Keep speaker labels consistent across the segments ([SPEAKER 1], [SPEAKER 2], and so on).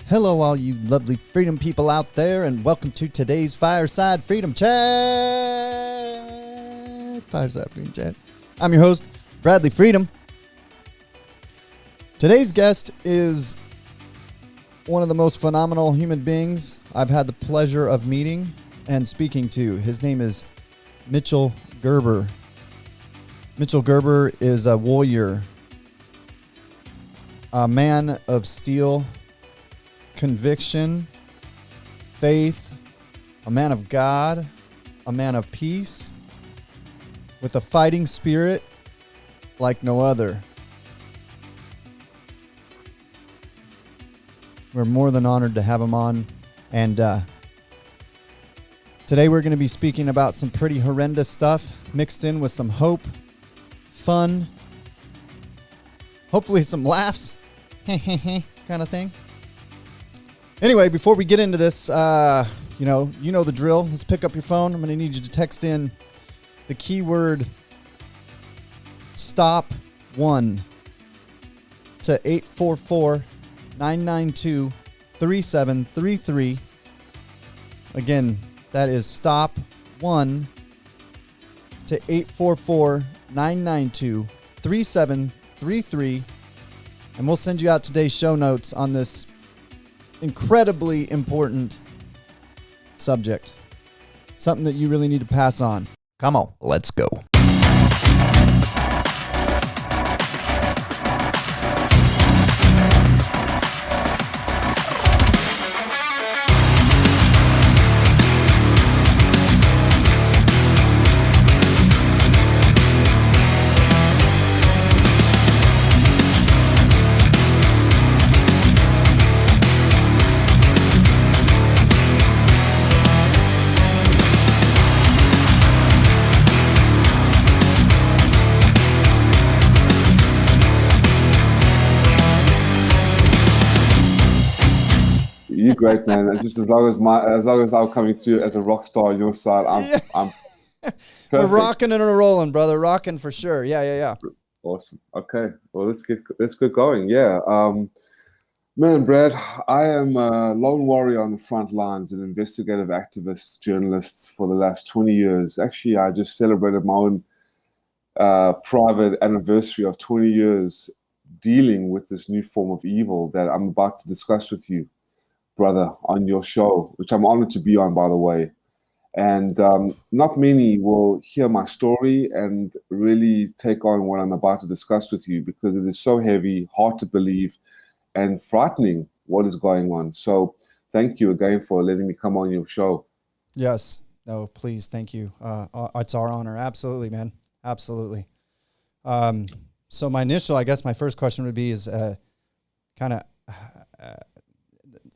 [SPEAKER 1] Hello, all you lovely freedom people out there, and welcome to today's Fireside Freedom Chat. Fireside Freedom Chat. I'm your host, Bradley Freedom. Today's guest is one of the most phenomenal human beings I've had the pleasure of meeting and speaking to. His name is Mitchell Gerber. Mitchell Gerber is a warrior, a man of steel, conviction, faith, a man of God, a man of peace, with a fighting spirit like no other. We're more than honored to have him on, and today we're going to be speaking about some pretty horrendous stuff mixed in with some hope, fun, hopefully some laughs, kind of thing. Anyway, before we get into this, you know the drill. Let's pick up your phone. I'm going to need you to text in the keyword STOP1 to 844-992-3733. Again, that is STOP1 to 844-992-3733. And we'll send you out today's show notes on this incredibly important subject. Something that you really need to pass on. Come on, let's go.
[SPEAKER 2] You're great, man. Just as long as I'm coming through as a rock star on your side, I'm perfect.
[SPEAKER 1] We're rocking and rolling, brother. Rocking for sure. Yeah.
[SPEAKER 2] Awesome. Okay. Well, let's get going. Yeah. Man, Brad, I am a lone warrior on the front lines, an investigative activist, journalist for the last 20 years. Actually, I just celebrated my own private anniversary of 20 years dealing with this new form of evil that I'm about to discuss with you, brother, on your show, which I'm honored to be on, by the way. And not many will hear my story and really take on what I'm about to discuss with you, because it is so heavy, hard to believe, and frightening what is going on. So thank you again for letting me come on your show.
[SPEAKER 1] Yes. No, please. Thank you. It's our honor. Absolutely, man. Absolutely. So my first question would be is kind of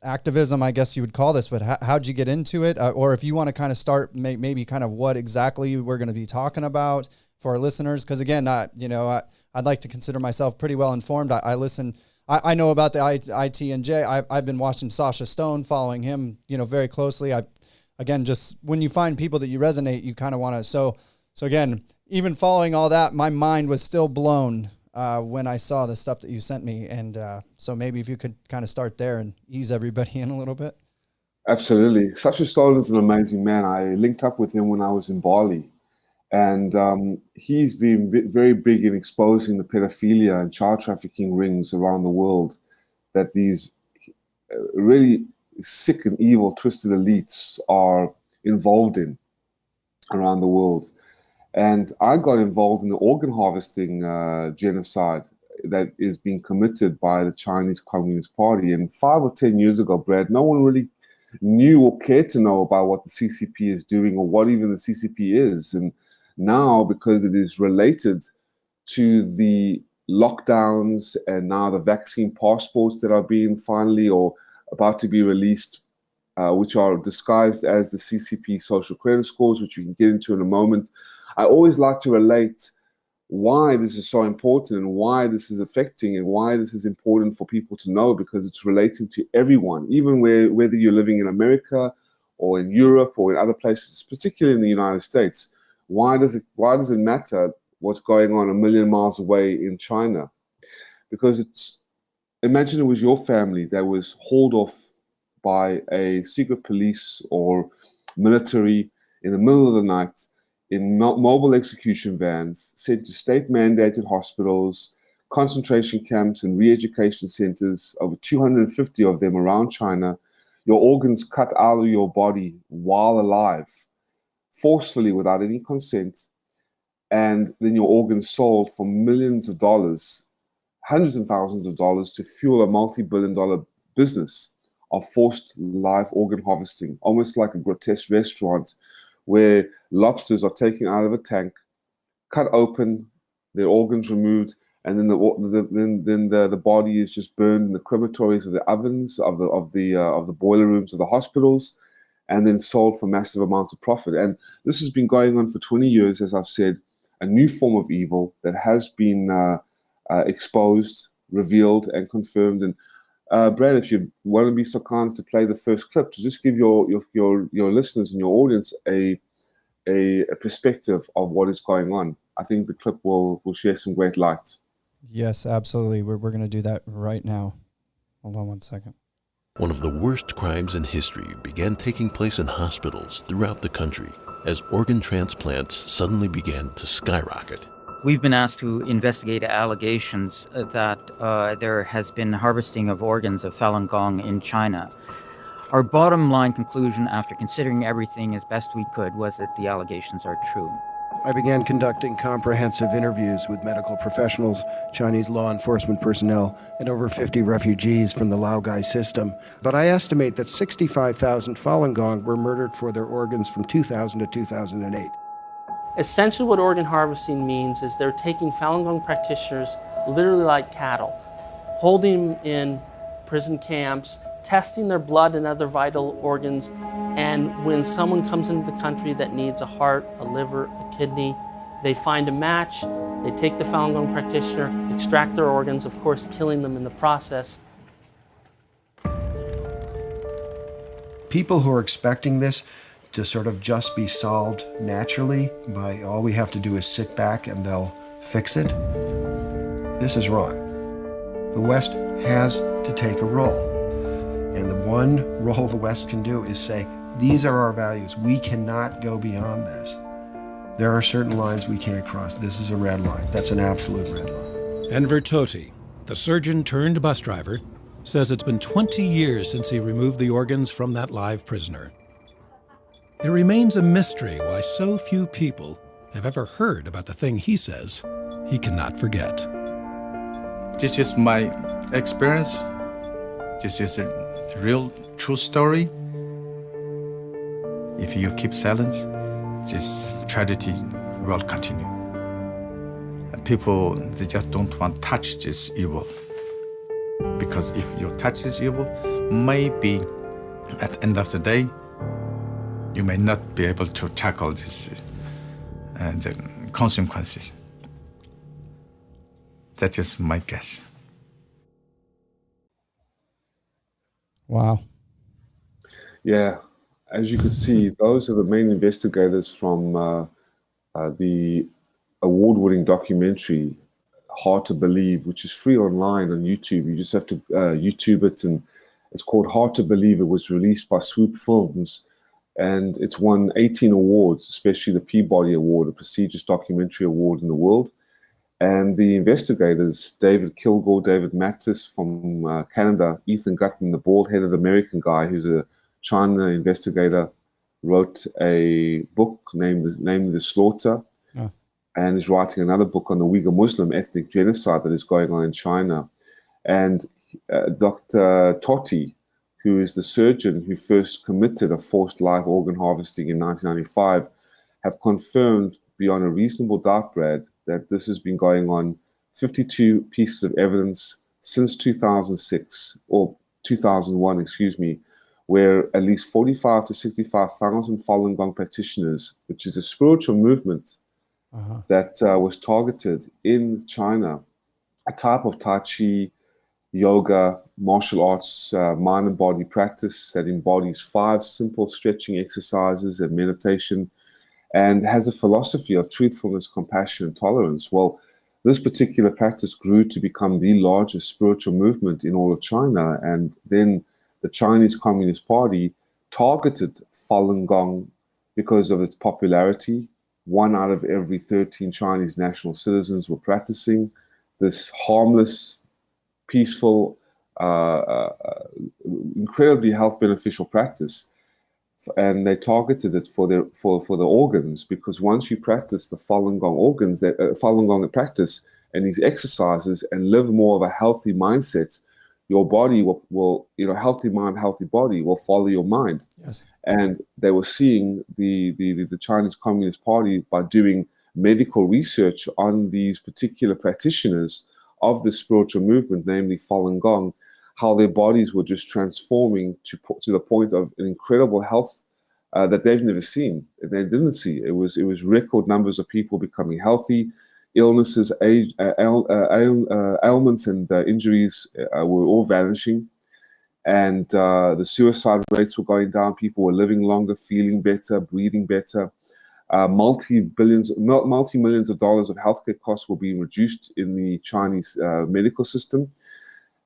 [SPEAKER 1] activism, I guess you would call this, but how'd you get into it? Or if you want to kind of start maybe kind of what exactly we're going to be talking about for our listeners. Because again, I'd like to consider myself pretty well informed. I listen, I know about the ITNJ. I've been watching Sasha Stone, following him, very closely. Just when you find people that you resonate, you kind of want to, so again, even following all that, my mind was still blown when I saw the stuff that you sent me. And so maybe if you could kind of start there and ease everybody in a little bit.
[SPEAKER 2] Absolutely. Sasha Stone is an amazing man. I linked up with him when I was in Bali. And he's been very big in exposing the pedophilia and child trafficking rings around the world that these really sick and evil, twisted elites are involved in around the world. And I got involved in the organ harvesting genocide that is being committed by the Chinese Communist Party. And 5 or 10 years ago, Brad, no one really knew or cared to know about what the CCP is doing or what even the CCP is. And now, because it is related to the lockdowns and now the vaccine passports that are being finally or about to be released, which are disguised as the CCP social credit scores, which we can get into in a moment, I always like to relate why this is so important and why this is affecting and why this is important for people to know, because it's relating to everyone, even whether you're living in America or in Europe or in other places, particularly in the United States. Why does it matter what's going on a million miles away in China? Because it's imagine it was your family that was hauled off by a secret police or military in the middle of the night in mobile execution vans, sent to state-mandated hospitals, concentration camps, and re-education centers, over 250 of them around China, your organs cut out of your body while alive, forcefully without any consent, and then your organs sold for millions of dollars, hundreds of thousands of dollars, to fuel a multi-billion-dollar business of forced live organ harvesting, almost like a grotesque restaurant where lobsters are taken out of a tank, cut open, their organs removed, and then the body is just burned in the crematories of the ovens of the boiler rooms of the hospitals, and then sold for massive amounts of profit. And this has been going on for 20 years, as I've said, a new form of evil that has been exposed, revealed, and confirmed. And Brad, if you want to be so kind as to play the first clip, to just give your listeners and your audience a perspective of what is going on, I think the clip will share some great light.
[SPEAKER 1] Yes, absolutely. We're going to do that right now. Hold on one second.
[SPEAKER 3] One of the worst crimes in history began taking place in hospitals throughout the country as organ transplants suddenly began to skyrocket.
[SPEAKER 4] We've been asked to investigate allegations that there has been harvesting of organs of Falun Gong in China. Our bottom line conclusion, after considering everything as best we could, was that the allegations are true.
[SPEAKER 5] I began conducting comprehensive interviews with medical professionals, Chinese law enforcement personnel, and over 50 refugees from the Laogai system. But I estimate that 65,000 Falun Gong were murdered for their organs from 2000 to 2008.
[SPEAKER 6] Essentially what organ harvesting means is they're taking Falun Gong practitioners literally like cattle, holding them in prison camps, testing their blood and other vital organs, and when someone comes into the country that needs a heart, a liver, a kidney, they find a match, they take the Falun Gong practitioner, extract their organs, of course killing them in the process.
[SPEAKER 5] People who are expecting this to sort of just be solved naturally by all we have to do is sit back and they'll fix it, this is wrong. The West has to take a role. And the one role the West can do is say, these are our values. We cannot go beyond this. There are certain lines we can't cross. This is a red line. That's an absolute red line.
[SPEAKER 7] Enver Tohti, the surgeon turned bus driver, says it's been 20 years since he removed the organs from that live prisoner. It remains a mystery why so few people have ever heard about the thing he says he cannot forget.
[SPEAKER 8] This is my experience. This is a real true story. If you keep silence, this tragedy will continue. And people, they just don't want to touch this evil. Because if you touch this evil, maybe at the end of the day, you may not be able to tackle this the consequences. That is my guess.
[SPEAKER 1] Wow.
[SPEAKER 2] Yeah, as you can see, those are the main investigators from the award-winning documentary Hard to Believe, which is free online on YouTube. You just have to YouTube it, and it's called Hard to Believe. It was released by Swoop Films, and it's won 18 awards, especially the Peabody Award, a prestigious documentary award in the world. And the investigators, David Kilgore, David Mattis from Canada, Ethan Gutman, the bald-headed American guy who's a China investigator, wrote a book named The Slaughter, and is writing another book on the Uyghur Muslim ethnic genocide that is going on in China. And Dr. Tohti, who is the surgeon who first committed a forced live organ harvesting in 1995, have confirmed beyond a reasonable doubt, Brad, that this has been going on, 52 pieces of evidence since 2006, or 2001, excuse me, where at least 45 to 65,000 Falun Gong practitioners, which is a spiritual movement that was targeted in China, a type of Tai Chi, yoga, martial arts, mind and body practice that embodies 5 simple stretching exercises and meditation, and has a philosophy of truthfulness, compassion, and tolerance. Well, This particular practice grew to become the largest spiritual movement in all of China, and then the Chinese Communist Party targeted Falun Gong because of its popularity. 1 out of every 13 Chinese national citizens were practicing this harmless, peaceful, incredibly health beneficial practice, and they targeted it for the organs, because once you practice the Falun Gong Falun Gong practice and these exercises and live more of a healthy mindset, your body will healthy mind, healthy body will follow your mind.
[SPEAKER 1] Yes.
[SPEAKER 2] And they were seeing the Chinese Communist Party, by doing medical research on these particular practitioners of the spiritual movement, namely Falun Gong, how their bodies were just transforming to the point of an incredible health that they've never seen. They didn't see. It was record numbers of people becoming healthy. Illnesses, ailments, and injuries were all vanishing, and the suicide rates were going down. People were living longer, feeling better, breathing better. Multi-millions of dollars of healthcare costs were being reduced in the Chinese medical system.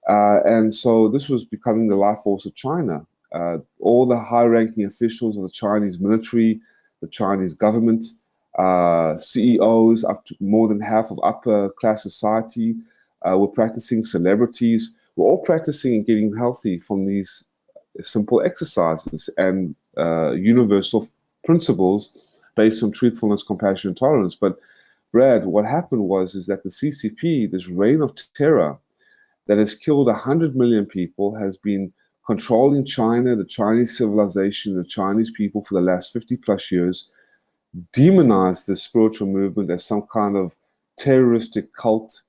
[SPEAKER 2] And so this was becoming the life force of China. All the high-ranking officials of the Chinese military, the Chinese government, CEOs, up to more than half of upper-class society were practicing. Celebrities were all practicing and getting healthy from these simple exercises and universal principles based on truthfulness, compassion, and tolerance. But Brad, what happened is that the CCP, this reign of terror that has killed 100 million people, has been controlling China, the Chinese civilization, the Chinese people for the last 50 plus years, demonized the spiritual movement as some kind of terroristic cult,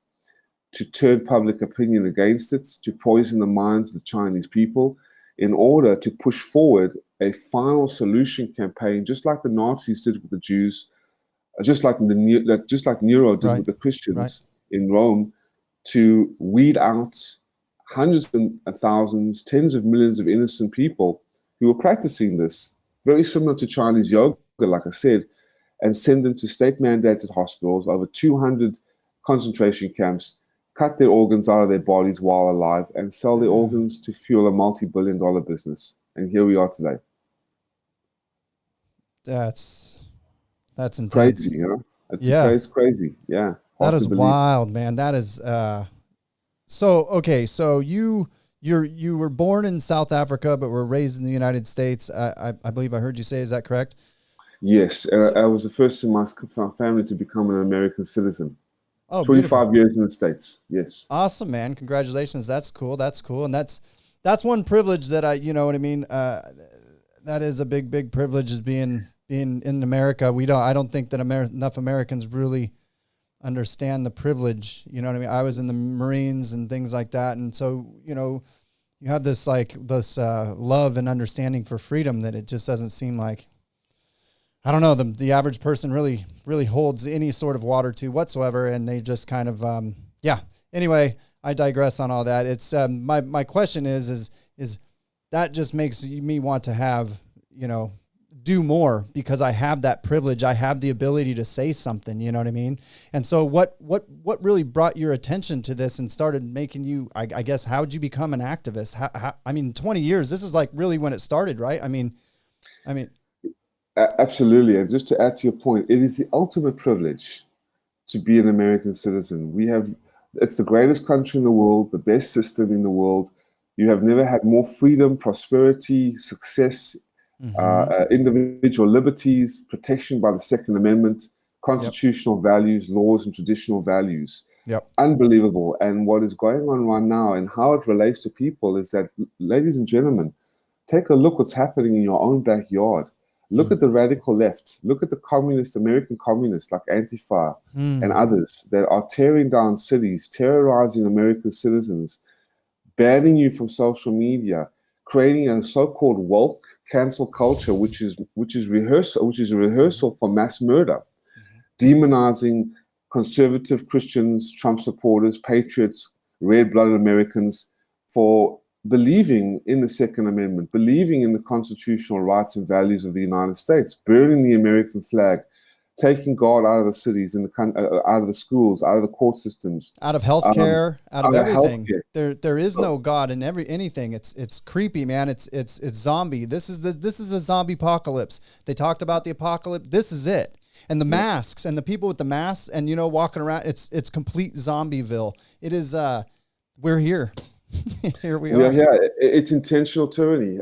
[SPEAKER 2] to turn public opinion against it, to poison the minds of the Chinese people, in order to push forward a final solution campaign, just like the Nazis did with the Jews, just like Nero did with the Christians in Rome, to weed out hundreds and thousands, tens of millions of innocent people who were practicing this, very similar to Chinese yoga, like I said, and send them to state-mandated hospitals, over 200 concentration camps, cut their organs out of their bodies while alive, and sell their organs to fuel a multi-billion-dollar business. And here we are today.
[SPEAKER 1] That's intense.
[SPEAKER 2] Crazy, you know? It's crazy. Yeah.
[SPEAKER 1] That is wild, man. That is so you were born in South Africa but were raised in the United States. I believe I heard you say, is that correct?
[SPEAKER 2] Yes. I was the first in my family to become an American citizen.
[SPEAKER 1] Oh,
[SPEAKER 2] 25 years in the States. Yes.
[SPEAKER 1] Awesome, man. Congratulations. That's cool. And that's one privilege that you know what I mean? That is a big privilege, is being in America. I don't think that enough Americans really understand the privilege. You know what I mean? I was in the Marines and things like that. And so, you know, you have this love and understanding for freedom that it just doesn't seem like, I don't know, the average person really holds any sort of water to whatsoever. And they just kind of, Anyway, I digress on all that. It's, my question is that just makes me want to have, you know, do more, because I have that privilege. I have the ability to say something, you know what I mean? And so what really brought your attention to this and started making you, I guess, how'd you become an activist? How, I mean, 20 years, this is like really when it started, right? I mean.
[SPEAKER 2] Absolutely. And just to add to your point, it is the ultimate privilege to be an American citizen. It's the greatest country in the world, the best system in the world. You have never had more freedom, prosperity, success, individual liberties, protection by the Second Amendment, constitutional values, laws, and traditional values.
[SPEAKER 1] Yep.
[SPEAKER 2] Unbelievable. And what is going on right now and how it relates to people is that, ladies and gentlemen, take a look what's happening in your own backyard. Look at the radical left. Look at the American communists like Antifa and others that are tearing down cities, terrorizing American citizens, banning you from social media, creating a so-called woke cancel culture, which is a rehearsal for mass murder, demonizing conservative Christians, Trump supporters, patriots, red-blooded Americans for believing in the Second Amendment, believing in the constitutional rights and values of the United States, burning the American flag, taking God out of the cities, out of the schools, out of the court systems,
[SPEAKER 1] out of healthcare, out of everything.
[SPEAKER 2] Healthcare.
[SPEAKER 1] There is no God in anything. It's creepy, man. It's zombie. This is a zombie apocalypse. They talked about the apocalypse. This is it. And the masks and the people with the masks and, walking around, it's complete Zombieville. It is, we're here. Here we are.
[SPEAKER 2] Yeah, it's intentional tyranny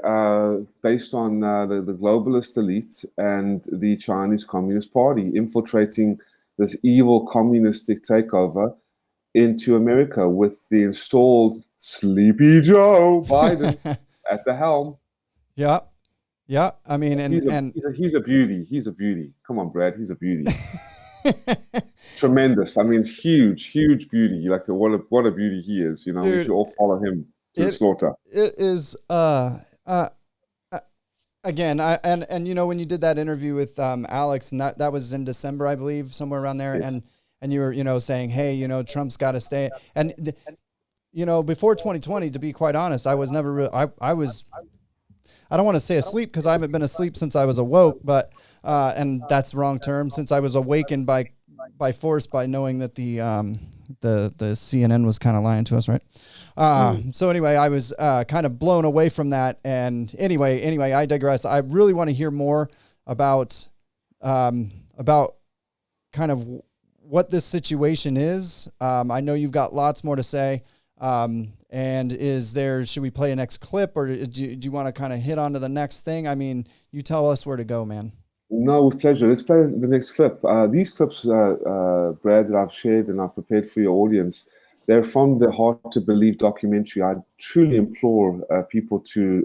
[SPEAKER 2] based on the globalist elite and the Chinese Communist Party infiltrating this evil communistic takeover into America with the installed Sleepy Joe Biden at the helm.
[SPEAKER 1] Yeah. Yeah, I mean,
[SPEAKER 2] he's a beauty. He's a beauty. Come on, Brad. He's a beauty. Tremendous. I mean, huge beauty. Like what a beauty he is. Dude, we should all follow him to the slaughter.
[SPEAKER 1] It is. Again, when you did that interview with Alex, and that was in December, I believe, somewhere around there, yes. and you were saying, hey, Trump's got to stay, and before 2020, to be quite honest, I was never really. I don't want to say asleep because I haven't been asleep since I was awoke, but and that's the wrong term, since I was awakened by force by knowing that the CNN was kind of lying to us, right? So anyway, I was kind of blown away from that, and anyway, I digress. I really want to hear more about kind of what this situation is. I know you've got lots more to say. And should we play a next clip, or do you want to kind of hit on to the next thing? I mean, you tell us where to go, man.
[SPEAKER 2] No, with pleasure. Let's play the next clip. These clips, Brad, that I've shared and I've prepared for your audience, they're from the Hard to Believe documentary. I truly implore people to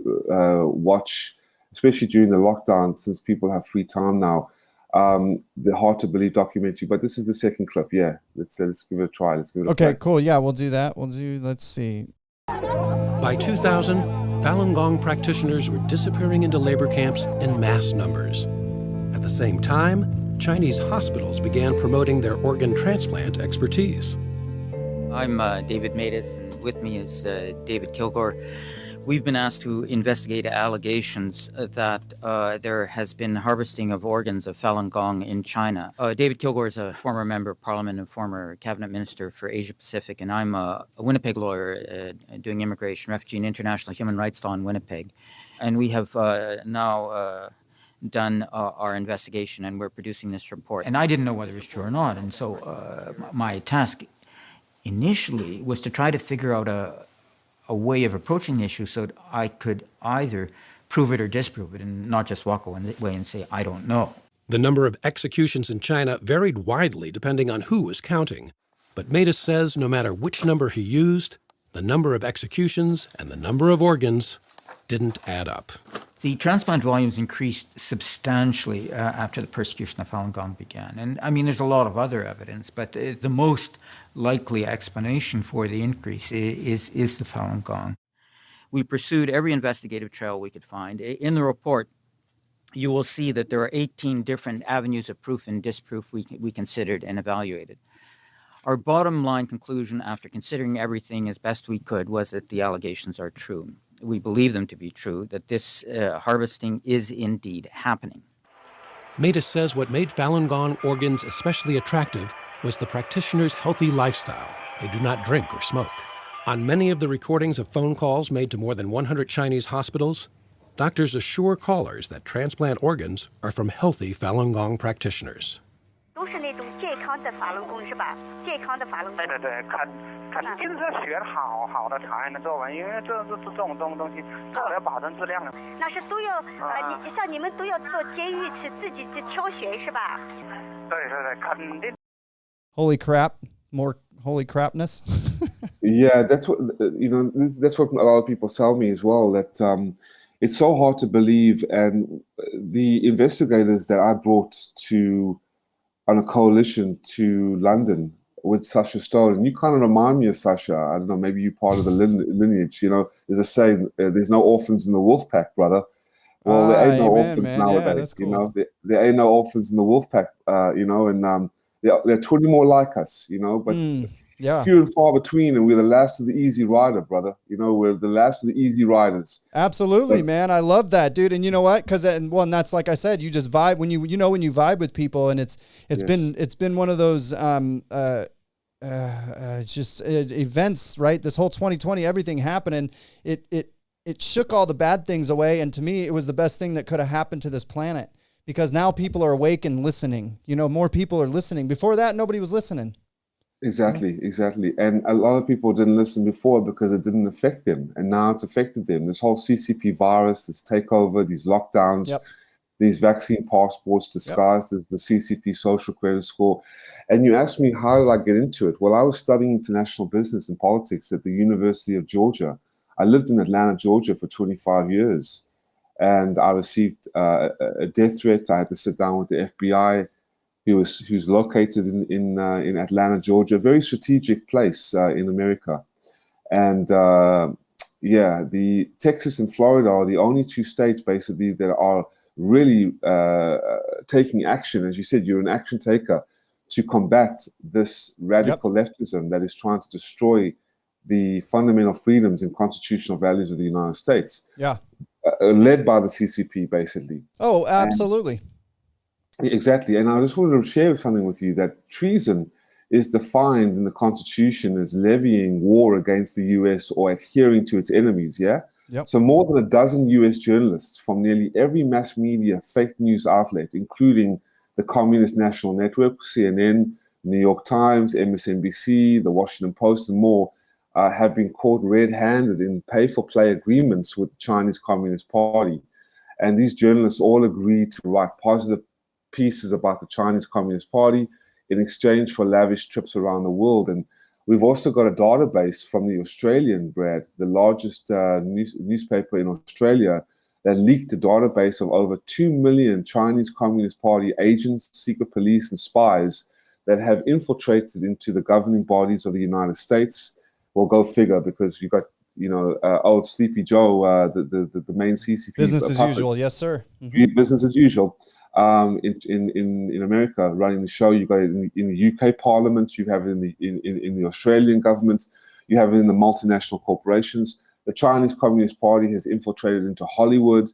[SPEAKER 2] watch, especially during the lockdown, since people have free time now, the Hard to Believe documentary. But this is the second clip. Yeah, let's give it a try. Let's give it a
[SPEAKER 1] okay,
[SPEAKER 2] play.
[SPEAKER 1] Cool. Yeah, we'll do that. Let's see.
[SPEAKER 7] By 2000, Falun Gong practitioners were disappearing into labor camps in mass numbers. At the same time, Chinese hospitals began promoting their organ transplant expertise.
[SPEAKER 4] I'm David Matus, and with me is David Kilgore. We've been asked to investigate allegations that there has been harvesting of organs of Falun Gong in China. David Kilgore is a former member of Parliament and former cabinet minister for Asia Pacific, and I'm a Winnipeg lawyer doing immigration, refugee, and international human rights law in Winnipeg. And we have now done our investigation, and we're producing this report. And I didn't know whether it was true or not, and so my task initially was to try to figure out a way of approaching the issue so that I could either prove it or disprove it and not just walk away and say, I don't know.
[SPEAKER 7] The number of executions in China varied widely depending on who was counting. But Matus says no matter which number he used, the number of executions and the number of organs didn't add up.
[SPEAKER 4] The transplant volumes increased substantially after the persecution of Falun Gong began. And I mean, there's a lot of other evidence, but the most likely explanation for the increase is the Falun Gong. We pursued every investigative trail we could find. In the report, you will see that there are 18 different avenues of proof and disproof we considered and evaluated. Our bottom line conclusion after considering everything as best we could was that the allegations are true. We believe them to be true, that this harvesting is indeed happening.
[SPEAKER 7] Matus says what made Falun Gong organs especially attractive was the practitioners' healthy lifestyle. They do not drink or smoke. On many of the recordings of phone calls made to more than 100 Chinese hospitals, doctors assure callers that transplant organs are from healthy Falun Gong practitioners.
[SPEAKER 9] 都是那种健康的法轮功是吧？健康的法轮功。对，肯定是学好的才能做完，因为这种东西做了要保证质量的。那是都要像你们都要做监狱去自己去挑选是吧？对，肯定。
[SPEAKER 1] Holy crap! More holy crapness.
[SPEAKER 2] Yeah, that's what that's what a lot of people tell me as well. That it's so hard to believe, and the investigators that I brought on a coalition to London with Sasha Stoll, and you kind of remind me of Sasha. I don't know, maybe you're part of the lineage. There's a saying: "There's no orphans in the wolf pack, brother." Well, there ain't no orphans nowadays. Yeah, cool. There ain't no orphans in the wolf pack. And there are 20 more like us, but few and far between, and we're the last of the easy rider, brother. We're the last of the easy riders.
[SPEAKER 1] Absolutely, man. I love that, dude. And you know what? Because and that's like I said, you just vibe when you vibe with people, and it's been one of those events, right? This whole 2020, everything happening, it shook all the bad things away, and to me, it was the best thing that could have happened to this planet. Because now people are awake and listening. More people are listening. Before that, nobody was listening.
[SPEAKER 2] Exactly. And a lot of people didn't listen before because it didn't affect them. And now it's affected them. This whole CCP virus, this takeover, these lockdowns, these vaccine passports disguised as the CCP social credit score. And you asked me, how did I get into it? Well, I was studying international business and politics at the University of Georgia. I lived in Atlanta, Georgia for 25 years. And I received a death threat. I had to sit down with the FBI, who's located in Atlanta, Georgia, a very strategic place in America. And the Texas and Florida are the only two states basically that are really taking action. As you said, you're an action taker to combat this radical leftism that is trying to destroy the fundamental freedoms and constitutional values of the United States.
[SPEAKER 1] Yeah.
[SPEAKER 2] Led by the CCP, basically.
[SPEAKER 1] Oh, absolutely.
[SPEAKER 2] Exactly. And I just wanted to share something with you, that treason is defined in the Constitution as levying war against the U.S. or adhering to its enemies, yeah?
[SPEAKER 1] Yep.
[SPEAKER 2] So more than a dozen U.S. journalists from nearly every mass media fake news outlet, including the Communist National Network, CNN, New York Times, MSNBC, The Washington Post, and more, have been caught red-handed in pay-for-play agreements with the Chinese Communist Party. And these journalists all agreed to write positive pieces about the Chinese Communist Party in exchange for lavish trips around the world. And we've also got a database from the Australian, Brad, the largest newspaper in Australia, that leaked a database of over 2 million Chinese Communist Party agents, secret police, and spies that have infiltrated into the governing bodies of the United States. Well, go figure, because you got, old Sleepy Joe, the main CCP.
[SPEAKER 1] Business as usual, yes, sir.
[SPEAKER 2] Mm-hmm. Business as usual. In America, running the show. You got it in the UK Parliament. You have it in the Australian government. You have it in the multinational corporations. The Chinese Communist Party has infiltrated into Hollywood,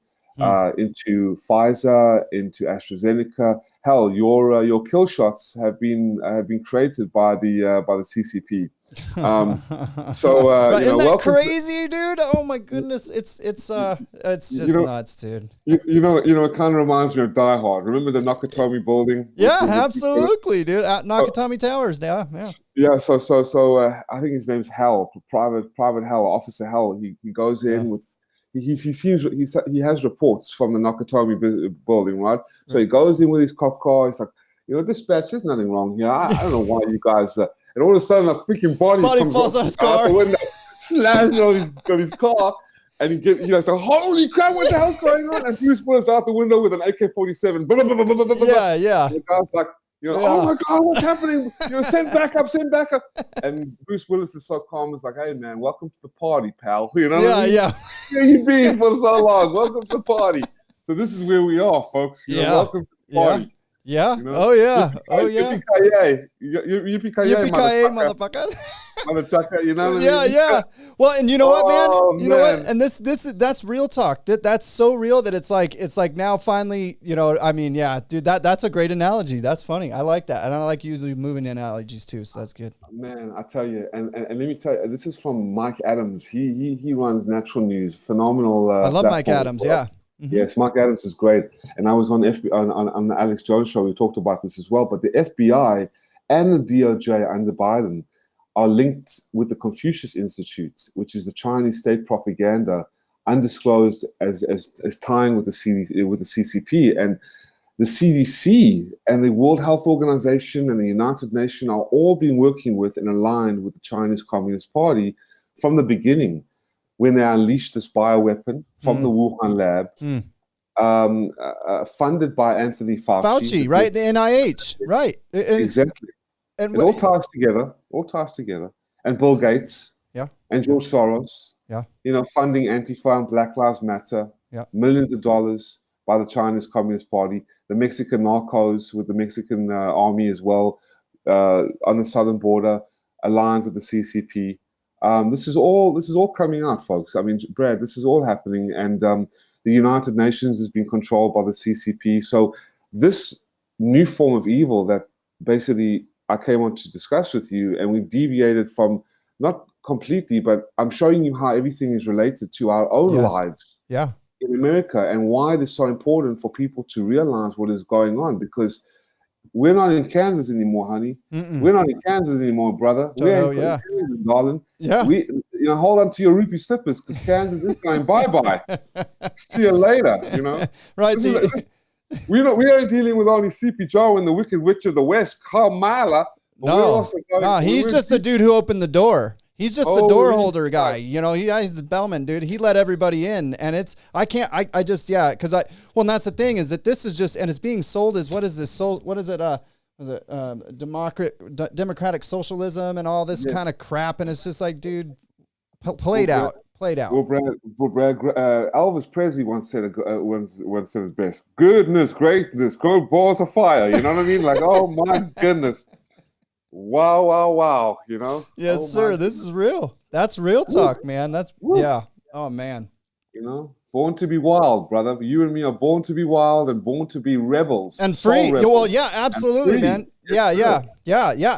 [SPEAKER 2] into Pfizer, into AstraZeneca. Hell, your kill shots have been created by the CCP.
[SPEAKER 1] Right, isn't that crazy, dude? Oh my goodness, it's just nuts, dude.
[SPEAKER 2] It kind of reminds me of Die Hard. Remember the Nakatomi building?
[SPEAKER 1] Yeah, absolutely, dude. At Nakatomi Towers, yeah.
[SPEAKER 2] So I think his name's Hal, Private Hal, Officer Hal. He goes in with. He has reports from the Nakatomi building, right? So he goes in with his cop car. He's like, dispatch, there's nothing wrong here. I don't know why you guys. And all of a sudden, a freaking body comes
[SPEAKER 1] falls out of his car,
[SPEAKER 2] the window, slams on his car, and he gets, holy crap, what the hell's going on? And Bruce Willis out the window with an AK-47.
[SPEAKER 1] Yeah.
[SPEAKER 2] And the guy's like, oh my God, what's happening? Send back up. And Bruce Willis is so calm. It's like, hey man, welcome to the party, pal.
[SPEAKER 1] Yeah.
[SPEAKER 2] Where you been for so long? Welcome to the party. So this is where we are, folks. Welcome to the party.
[SPEAKER 1] Yeah. Oh yeah.
[SPEAKER 2] Yippee-ki-yay,
[SPEAKER 1] motherfucker.
[SPEAKER 2] Motherfucker, you know what I mean?
[SPEAKER 1] Yeah. Well, and you know what, man? You know
[SPEAKER 2] man.
[SPEAKER 1] what? And that's real talk. That's so real that it's like now finally, dude, that's a great analogy. That's funny. I like that. And I like usually moving analogies too, so that's good.
[SPEAKER 2] Man, I tell you, and let me tell you, this is from Mike Adams. He runs Natural News. Phenomenal.
[SPEAKER 1] I love Mike Adams, yeah.
[SPEAKER 2] Mm-hmm. Yes, Mike Adams is great. And I was on the Alex Jones show. We talked about this as well. But the FBI and the DOJ under Biden are linked with the Confucius Institute, which is the Chinese state propaganda, undisclosed as tying with the CCP. And the CDC and the World Health Organization and the United Nations are all been working with and aligned with the Chinese Communist Party from the beginning, when they unleashed this bioweapon from the Wuhan lab, funded by Anthony Fauci.
[SPEAKER 1] Right? The NIH, right.
[SPEAKER 2] Exactly. And it all ties together. And Bill Gates.
[SPEAKER 1] Yeah.
[SPEAKER 2] And George Soros.
[SPEAKER 1] Yeah.
[SPEAKER 2] Funding Antifa and Black Lives Matter.
[SPEAKER 1] Yeah.
[SPEAKER 2] Millions of dollars by the Chinese Communist Party. The Mexican narcos with the Mexican army as well, on the southern border, aligned with the CCP. This is all coming out, folks. I mean, Brad, this is all happening, and the United Nations is being controlled by the CCP. So this new form of evil that basically I came on to discuss with you, and we've deviated from, not completely, but I'm showing you how everything is related to our own lives in America, and why it is so important for people to realize what is going on, because we're not in Kansas anymore, honey. We're not in Kansas anymore, brother. We're in Kansas, darling. We, hold on to your rupee slippers, because Kansas is going bye-bye. See you later,
[SPEAKER 1] Right.
[SPEAKER 2] We ain't dealing with only C.P. Joe and the Wicked Witch of the West, Kamala.
[SPEAKER 1] No, he's just the dude who opened the door. He's just the door holder guy. He's the bellman, dude. He let everybody in, and and that's the thing, is that this is just, and it's being sold as, what is it, democratic socialism and all this kind of crap, and it's just like, dude, played out.
[SPEAKER 2] Well, Brad, Elvis Presley once said it best. Goodness gracious, go balls of fire. You know what I mean? Like, oh my goodness. Wow.
[SPEAKER 1] Yes, sir. This is real. That's real talk, man. Yeah. Oh, man.
[SPEAKER 2] Born to be wild, brother. You and me are born to be wild and born to be rebels.
[SPEAKER 1] And free. Well, yeah, absolutely, man. Yeah.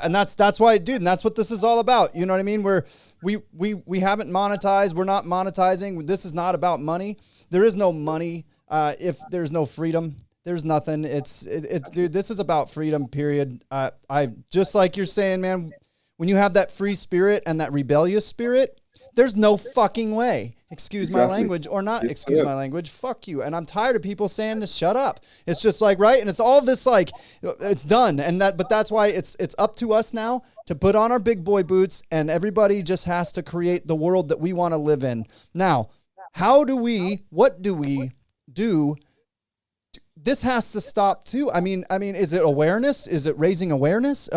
[SPEAKER 1] And that's why, dude, and that's what this is all about. You know what I mean? We haven't monetized. We're not monetizing. This is not about money. There is no money if there's no freedom. There's nothing. It's dude, this is about freedom, period. I just like you're saying, man, when you have that free spirit and that rebellious spirit, there's no fucking way. Excuse my language, or not excuse my language. Fuck you. And I'm tired of people saying to shut up. It's just like, right? And it's all this, like, it's done. But that's why it's up to us now to put on our big boy boots, and everybody just has to create the world that we want to live in. Now, what do we do? This has to stop too. I mean, is it awareness? Is it raising awareness?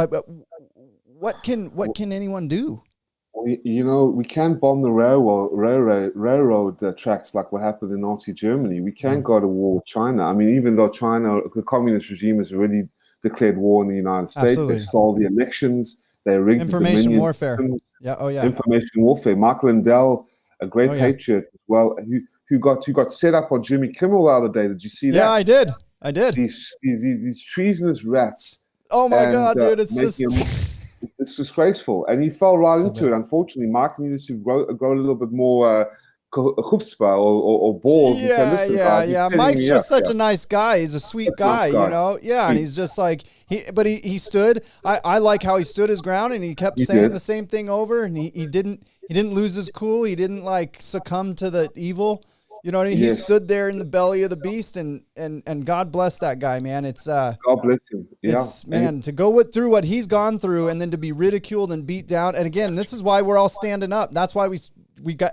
[SPEAKER 1] What can anyone do?
[SPEAKER 2] We can't bomb the railroad tracks like what happened in Nazi Germany. We can't go to war with China. I mean, even though the communist regime has already declared war in the United States, Absolutely. They stole the elections, they rigged
[SPEAKER 1] information warfare.
[SPEAKER 2] Systems, information warfare. Mark Lindell, a great patriot as well, who got set up on Jimmy Kimmel the other day. Did you see that?
[SPEAKER 1] Yeah, I did.
[SPEAKER 2] These treasonous rats.
[SPEAKER 1] Oh my God, dude! It's just
[SPEAKER 2] it's disgraceful, and he fell right into it. Unfortunately, Mark needed to grow a little bit more chutzpah or balls.
[SPEAKER 1] Yeah. Mike's just such a nice guy. He's a sweet guy, and he's just like he stood. I like how he stood his ground, and he kept saying the same thing over, and he didn't lose his cool. He didn't like succumb to the evil. You know what I mean? He stood there in the belly of the beast, and God bless that guy, man. It's God
[SPEAKER 2] bless him. Yeah,
[SPEAKER 1] to go through what he's gone through, and then to be ridiculed and beat down. And again, this is why we're all standing up. That's why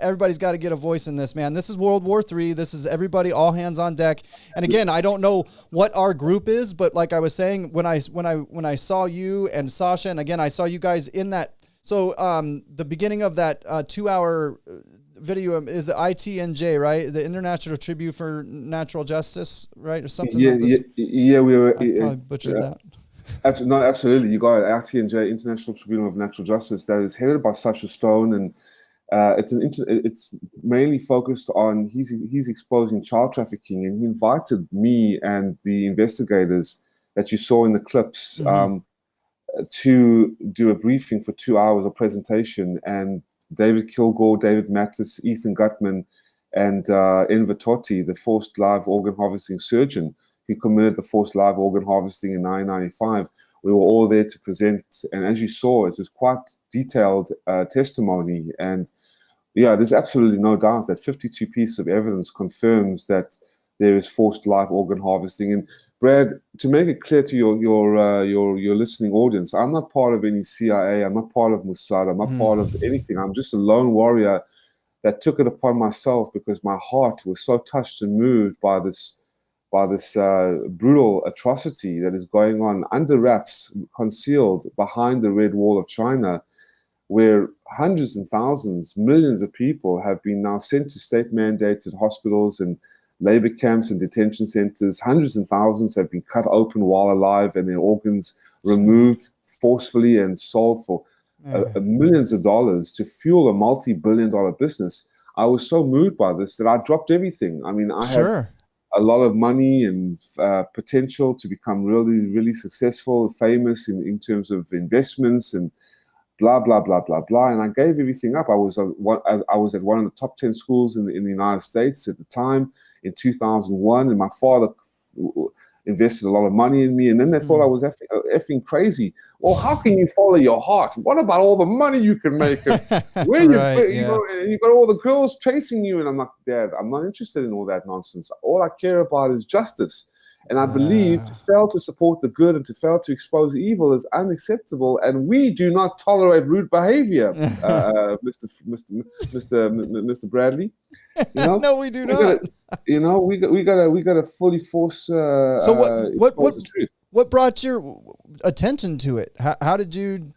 [SPEAKER 1] everybody's got to get a voice in this, man. This is World War III. This is everybody, all hands on deck. And again, I don't know what our group is, but like I was saying, when I saw you and Sasha, and again I saw you guys in that. So the beginning of that 2-hour video is the ITNJ, right? The International Tribute for Natural Justice, right? Or something like this.
[SPEAKER 2] Yeah, we were.
[SPEAKER 1] I probably butchered that.
[SPEAKER 2] Absolutely. You got it. ITNJ, International Tribunal of Natural Justice, that is headed by Sasha Stone, and it's mainly focused on he's exposing child trafficking, and he invited me and the investigators that you saw in the clips to do a briefing for 2 hours, a presentation, and David Kilgore, David Mattis, Ethan Gutman, and Enver Totti, the forced live organ harvesting surgeon who committed the forced live organ harvesting in 1995. We were all there to present, and as you saw, it was quite detailed testimony. And yeah, there's absolutely no doubt that 52 pieces of evidence confirms that there is forced live organ harvesting. And Brad, to make it clear to your listening audience, I'm not part of any CIA. I'm not part of Mossad. I'm not part of anything. I'm just a lone warrior that took it upon myself because my heart was so touched and moved by this brutal atrocity that is going on under wraps, concealed behind the Red Wall of China, where hundreds and thousands, millions of people have been now sent to state-mandated hospitals and labor camps and detention centers. Hundreds and thousands have been cut open while alive and their organs removed forcefully and sold for millions of dollars to fuel a multi-billion-dollar business. I was so moved by this that I dropped everything. I mean, I had a lot of money and potential to become really, really successful, famous in terms of investments and blah, blah, blah, blah, blah. And I gave everything up. I was at one of the top 10 schools in the United States at the time in 2001. And my father invested a lot of money in me. And then they thought I was effing crazy. Well, how can you follow your heart? What about all the money you can make? And where you know, and you got all the girls chasing you. And I'm like, Dad, I'm not interested in all that nonsense. All I care about is justice. And I believe to fail to support the good and to fail to expose evil is unacceptable. And we do not tolerate rude behavior, Mr. Bradley. You know?
[SPEAKER 1] No, we do not.
[SPEAKER 2] We gotta fully force.
[SPEAKER 1] So
[SPEAKER 2] the truth.
[SPEAKER 1] What brought your attention to it? How did you?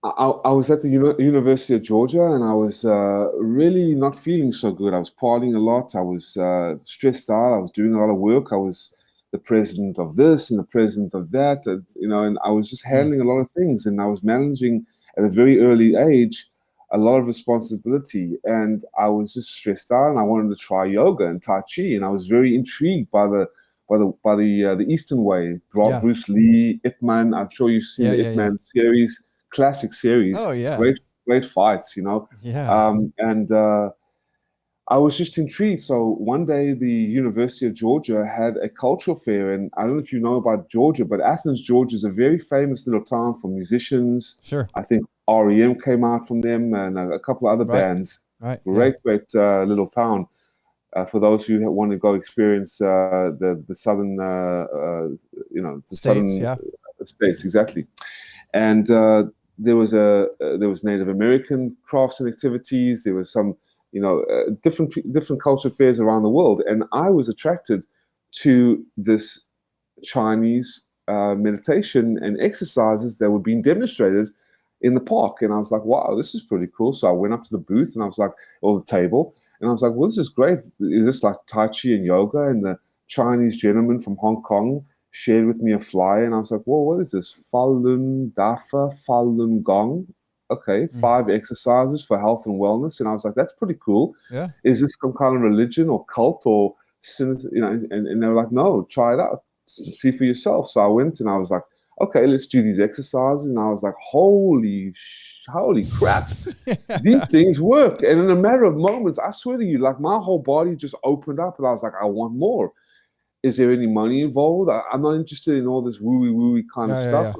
[SPEAKER 2] I was at the University of Georgia, and I was really not feeling so good. I was partying a lot. I was stressed out. I was doing a lot of work. I was the president of this and the president of that, and I was just handling a lot of things, and I was managing at a very early age a lot of responsibility, and I was just stressed out, and I wanted to try yoga and Tai Chi, and I was very intrigued by the Eastern way. Bruce Lee, Ip Man. I'm sure you've seen the Ip Man series, classic series.
[SPEAKER 1] Oh yeah,
[SPEAKER 2] great fights, and I was just intrigued. So one day the University of Georgia had a cultural fair, and I don't know if you know about Georgia, but Athens, Georgia is a very famous little town for musicians.
[SPEAKER 1] Sure.
[SPEAKER 2] I think REM came out from them and a couple of other bands.
[SPEAKER 1] Right.
[SPEAKER 2] Great little town. For those who want to go experience the southern, the
[SPEAKER 1] States,
[SPEAKER 2] southern states, exactly. And there was Native American crafts and activities. There was some different culture fairs around the world, and I was attracted to this Chinese meditation and exercises that were being demonstrated in the park, and I was like, wow, this is pretty cool. So I went up to the booth, and I was like, or the table, and I was like, well, this is great. Is this like Tai Chi and yoga? And the Chinese gentleman from Hong Kong shared with me a flyer, and I was like, well, what is this? Falun Dafa, Falun Gong. Okay, 5 exercises for health and wellness. And I was like, that's pretty cool.
[SPEAKER 1] Yeah.
[SPEAKER 2] Is this some kind of religion or cult or, and they were like, no, try it out. See for yourself. So I went and I was like, okay, let's do these exercises. And I was like, holy crap, these things work. And in a matter of moments, I swear to you, like my whole body just opened up and I was like, I want more. Is there any money involved? I'm not interested in all this wooey kind of stuff.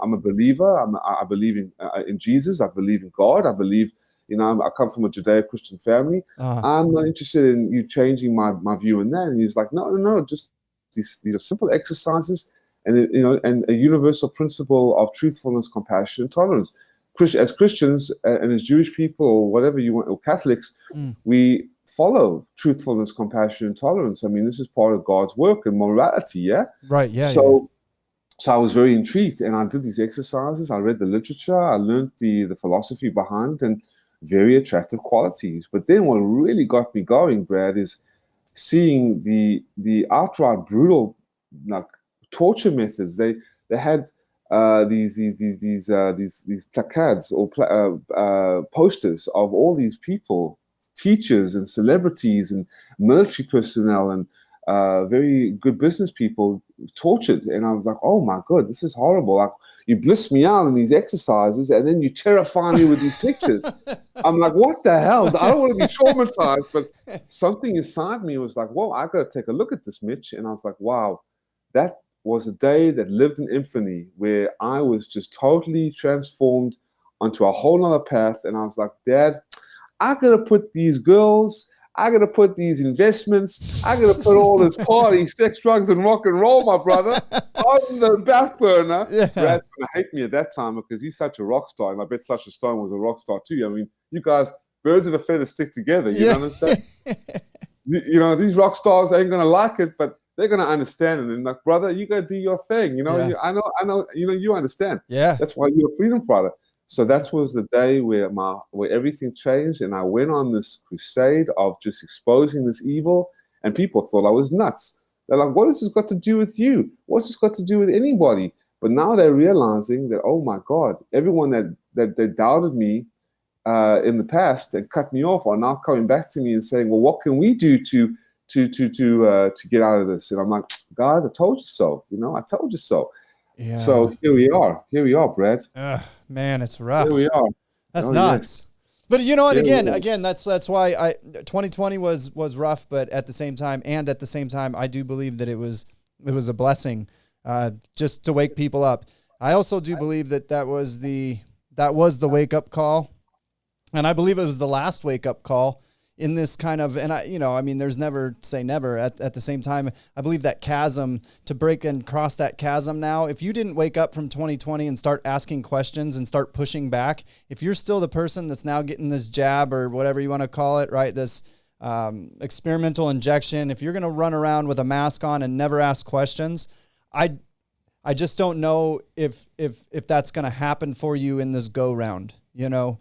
[SPEAKER 2] I'm a believer. I believe in Jesus. I believe in God. I believe, I come from a Judeo-Christian family. I'm not interested in you changing my view on that. And he was like, no, just these are simple exercises, and and a universal principle of truthfulness, compassion, and tolerance. As Christians and as Jewish people or whatever you want, or Catholics, we follow truthfulness, compassion, and tolerance. I mean, this is part of God's work and morality, yeah?
[SPEAKER 1] Right, yeah.
[SPEAKER 2] So I was very intrigued, and I did these exercises. I read the literature. I learned the philosophy behind, and very attractive qualities. But then what really got me going, Brad, is seeing the outright brutal, like, torture methods. They had these placards or posters of all these people, teachers and celebrities and military personnel and very good business people tortured. And I was like, oh my God, this is horrible. Like, you bliss me out in these exercises and then you terrify me with these pictures. I'm like, what the hell? I don't want to be traumatized, but something inside me was like, whoa, I got to take a look at this, Mitch. And I was like, wow, that was a day that lived in infamy where I was just totally transformed onto a whole nother path. And I was like, Dad, I got to put these girls, I got to put these investments, I got to put all this party, sex, drugs, and rock and roll, my brother, on the back burner. Yeah. Brad's going to hate me at that time because he's such a rock star, and I bet Sacha Stone was a rock star too. I mean, you guys, birds of a feather stick together, you know what I'm saying? These rock stars ain't going to like it, but they're going to understand it. And like, brother, you got to do your thing. I know, you understand.
[SPEAKER 1] Yeah.
[SPEAKER 2] That's why you're a freedom fighter. So that was the day where everything changed, and I went on this crusade of just exposing this evil, and people thought I was nuts. They're like, what has this got to do with you? What's this got to do with anybody? But now they're realizing that, oh my God, everyone that doubted me in the past and cut me off are now coming back to me and saying, well, what can we do to get out of this? And I'm like, guys, I told you so. I told you so.
[SPEAKER 1] Yeah.
[SPEAKER 2] So here we are, Brad.
[SPEAKER 1] Man, it's rough.
[SPEAKER 2] Here we are.
[SPEAKER 1] That's nuts. Yes. But you know what?
[SPEAKER 2] Yeah,
[SPEAKER 1] Again, that's why 2020 was rough. But at the same time, I do believe that it was a blessing, just to wake people up. I also do believe that was the wake up call, and I believe it was the last wake up call in this kind of, and there's never say never. At the same time, I believe that chasm, to break and cross that chasm now, if you didn't wake up from 2020 and start asking questions and start pushing back, if you're still the person that's now getting this jab or whatever you want to call it, right? This experimental injection, if you're going to run around with a mask on and never ask questions, I just don't know if that's going to happen for you in this go round, in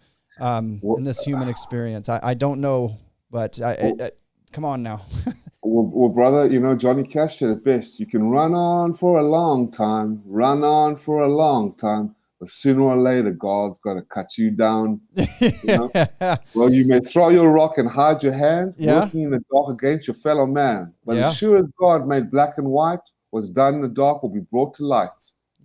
[SPEAKER 1] this human experience. I don't know. But come on now.
[SPEAKER 2] well, brother, Johnny Cash said it best. You can run on for a long time, but sooner or later, God's got to cut you down. Well, you may throw your rock and hide your hand, working in the dark against your fellow man. But as sure as God made black and white, what's done in the dark will be brought to light.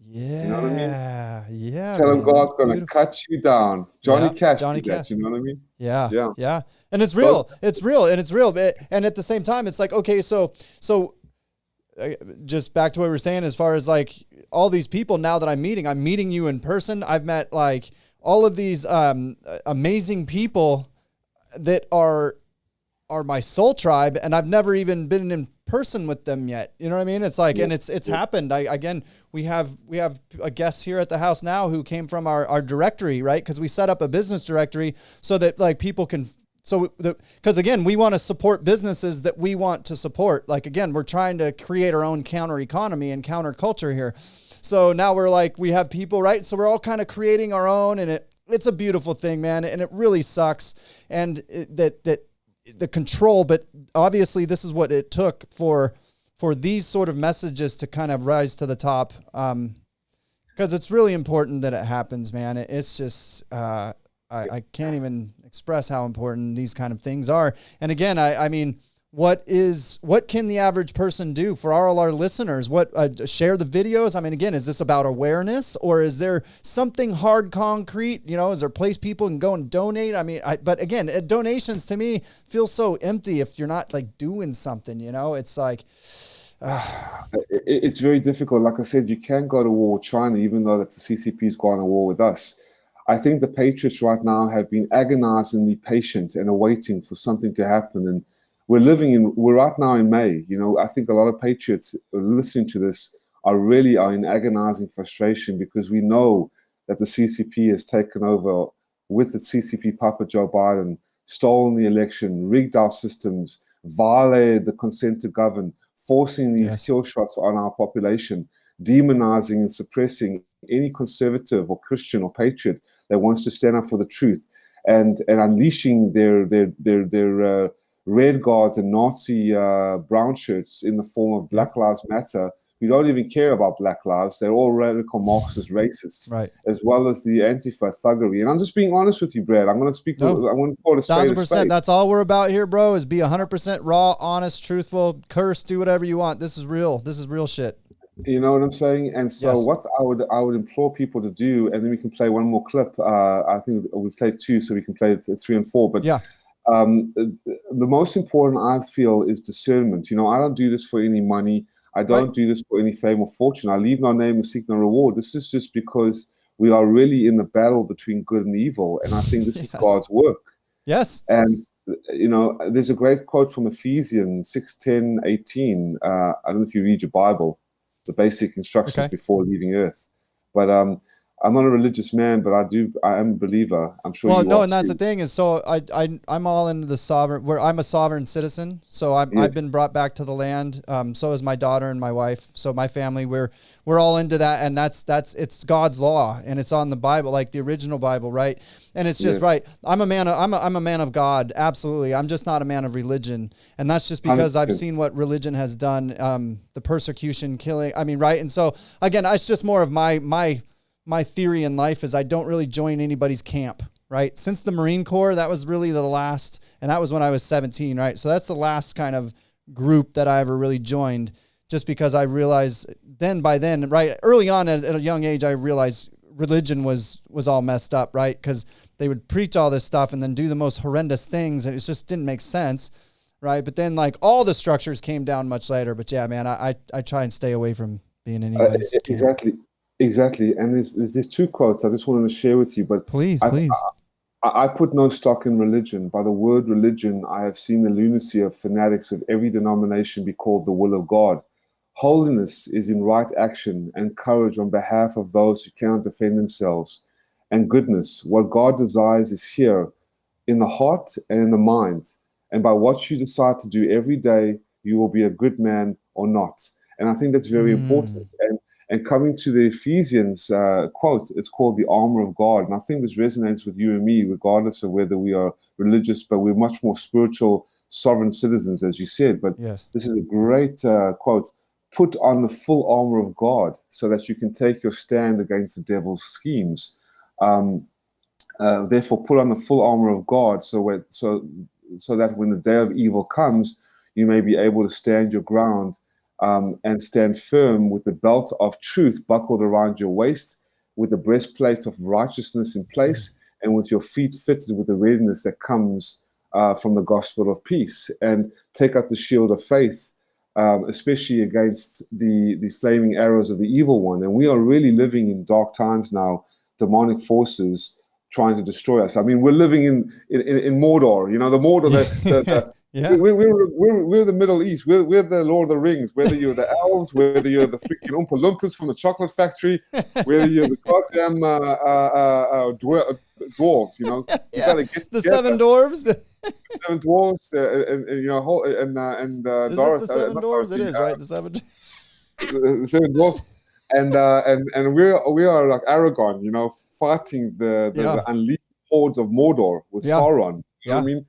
[SPEAKER 1] Yeah,
[SPEAKER 2] you know what I mean?
[SPEAKER 1] Yeah.
[SPEAKER 2] Tell him God's going to cut you down. Johnny Cash. You know what I mean?
[SPEAKER 1] Yeah. And it's real. It's real. And at the same time, it's like, okay, so just back to what we were saying, as far as like all these people now that I'm meeting you in person. I've met like all of these amazing people that are my soul tribe, and I've never even been in person with them yet. You know what I mean? It's like, and it's happened. We have a guest here at the house now who came from our directory, right? Because we set up a business directory so that like people can, because again, we want to support businesses that we want to support. Like, again, we're trying to create our own counter economy and counter culture here. So now we're like, we have people, right? So we're all kind of creating our own, and it's a beautiful thing, man. And it really sucks. And the control, but obviously this is what it took for these sort of messages to kind of rise to the top. Because it's really important that it happens, man. It's just, I can't even express how important these kind of things are. And again, I mean, what can the average person do for all our listeners? Share the videos? I mean, again, is this about awareness, or is there something hard, concrete? Is there a place people can go and donate? I mean, but again, donations to me feel so empty if you're not like doing something, it's like,
[SPEAKER 2] it's very difficult. Like I said, you can go to war with China, even though that the CCP's gone to war with us. I think the patriots right now have been agonizingly patient and awaiting for something to happen. And we're right now in May. I think a lot of patriots listening to this are in agonizing frustration, because we know that the CCP has taken over with its CCP puppet Joe Biden, stolen the election, rigged our systems, violated the consent to govern, forcing these kill shots on our population, demonizing and suppressing any conservative or Christian or patriot that wants to stand up for the truth, and unleashing their red guards and Nazi brown shirts in the form of Black Lives Matter. We don't even care about Black lives. They're all radical Marxist racists,
[SPEAKER 1] right?
[SPEAKER 2] As well as the Antifa thuggery. And I'm just being honest with you, Brad. I'm going to speak to. I'm going to call it a spade a spade.
[SPEAKER 1] That's all we're about here, bro. Is be 100% raw, honest, truthful. Curse, do whatever you want. This is real. This is real shit.
[SPEAKER 2] You know what I'm saying? And so what I would implore people to do, and then we can play one more clip. I think we've played 2, so we can play 3 and 4. But the most important, I feel, is discernment. I don't do this for any money. I don't do this for any fame or fortune. I leave no name and seek no reward. This is just because we are really in the battle between good and evil. And I think this is God's work.
[SPEAKER 1] Yes.
[SPEAKER 2] And, there's a great quote from Ephesians 6:10-18. I don't know if you read your Bible, the basic instructions before leaving earth. But I'm not a religious man, but I am a believer. I'm sure you are
[SPEAKER 1] and that's
[SPEAKER 2] too.
[SPEAKER 1] the thing is, so I'm all into the sovereign, I'm a sovereign citizen. So I've been brought back to the land. So is my daughter and my wife. So my family, we're all into that. And it's God's law, and it's on the Bible, like the original Bible. Right. And it's just right. I'm a man of God. Absolutely. I'm just not a man of religion. And that's just because I've seen what religion has done. The persecution, killing, right. And so again, it's just more of my theory in life is I don't really join anybody's camp, right? Since the Marine Corps, that was really the last, and that was when I was 17, right? So that's the last kind of group that I ever really joined, just because I realized by then, right, early on at a young age, I realized religion was all messed up, right? Because they would preach all this stuff and then do the most horrendous things, and it just didn't make sense, right? But then like all the structures came down much later. But yeah, man, I try and stay away from being anybody's camp.
[SPEAKER 2] Exactly. And there's two quotes I just wanted to share with you, but
[SPEAKER 1] please.
[SPEAKER 2] I put no stock in religion. By the word religion, I have seen the lunacy of fanatics of every denomination be called the will of God. Holiness is in right action and courage on behalf of those who cannot defend themselves. And goodness, what God desires is here in the heart and in the mind. And by what you decide to do every day, you will be a good man or not. And I think that's very important. And coming to the Ephesians quote, it's called the armor of God. And I think this resonates with you and me, regardless of whether we are religious, but we're much more spiritual, sovereign citizens, as you said. But
[SPEAKER 1] yes,
[SPEAKER 2] this is a great quote. Put on the full armor of God so that you can take your stand against the devil's schemes. Therefore, put on the full armor of God so that when the day of evil comes, you may be able to stand your ground. And stand firm with the belt of truth buckled around your waist, with the breastplate of righteousness in place, and with your feet fitted with the readiness that comes from the gospel of peace. And take up the shield of faith, especially against the flaming arrows of the evil one. And we are really living in dark times now, demonic forces trying to destroy us. I mean, we're living in Mordor, the Mordor,
[SPEAKER 1] yeah.
[SPEAKER 2] We're the Middle East. We're the Lord of the Rings. Whether you're the elves, whether you're the freaking Oompa Loompas from the chocolate factory, whether you're the goddamn dwarves, you gotta get
[SPEAKER 1] the seven dwarves.
[SPEAKER 2] The seven dwarves, and Doris.
[SPEAKER 1] It the seven dwarves? It is right. The seven.
[SPEAKER 2] The seven dwarves, and we are like Aragorn, fighting the unleashed hordes of Mordor with Sauron. You know what I mean?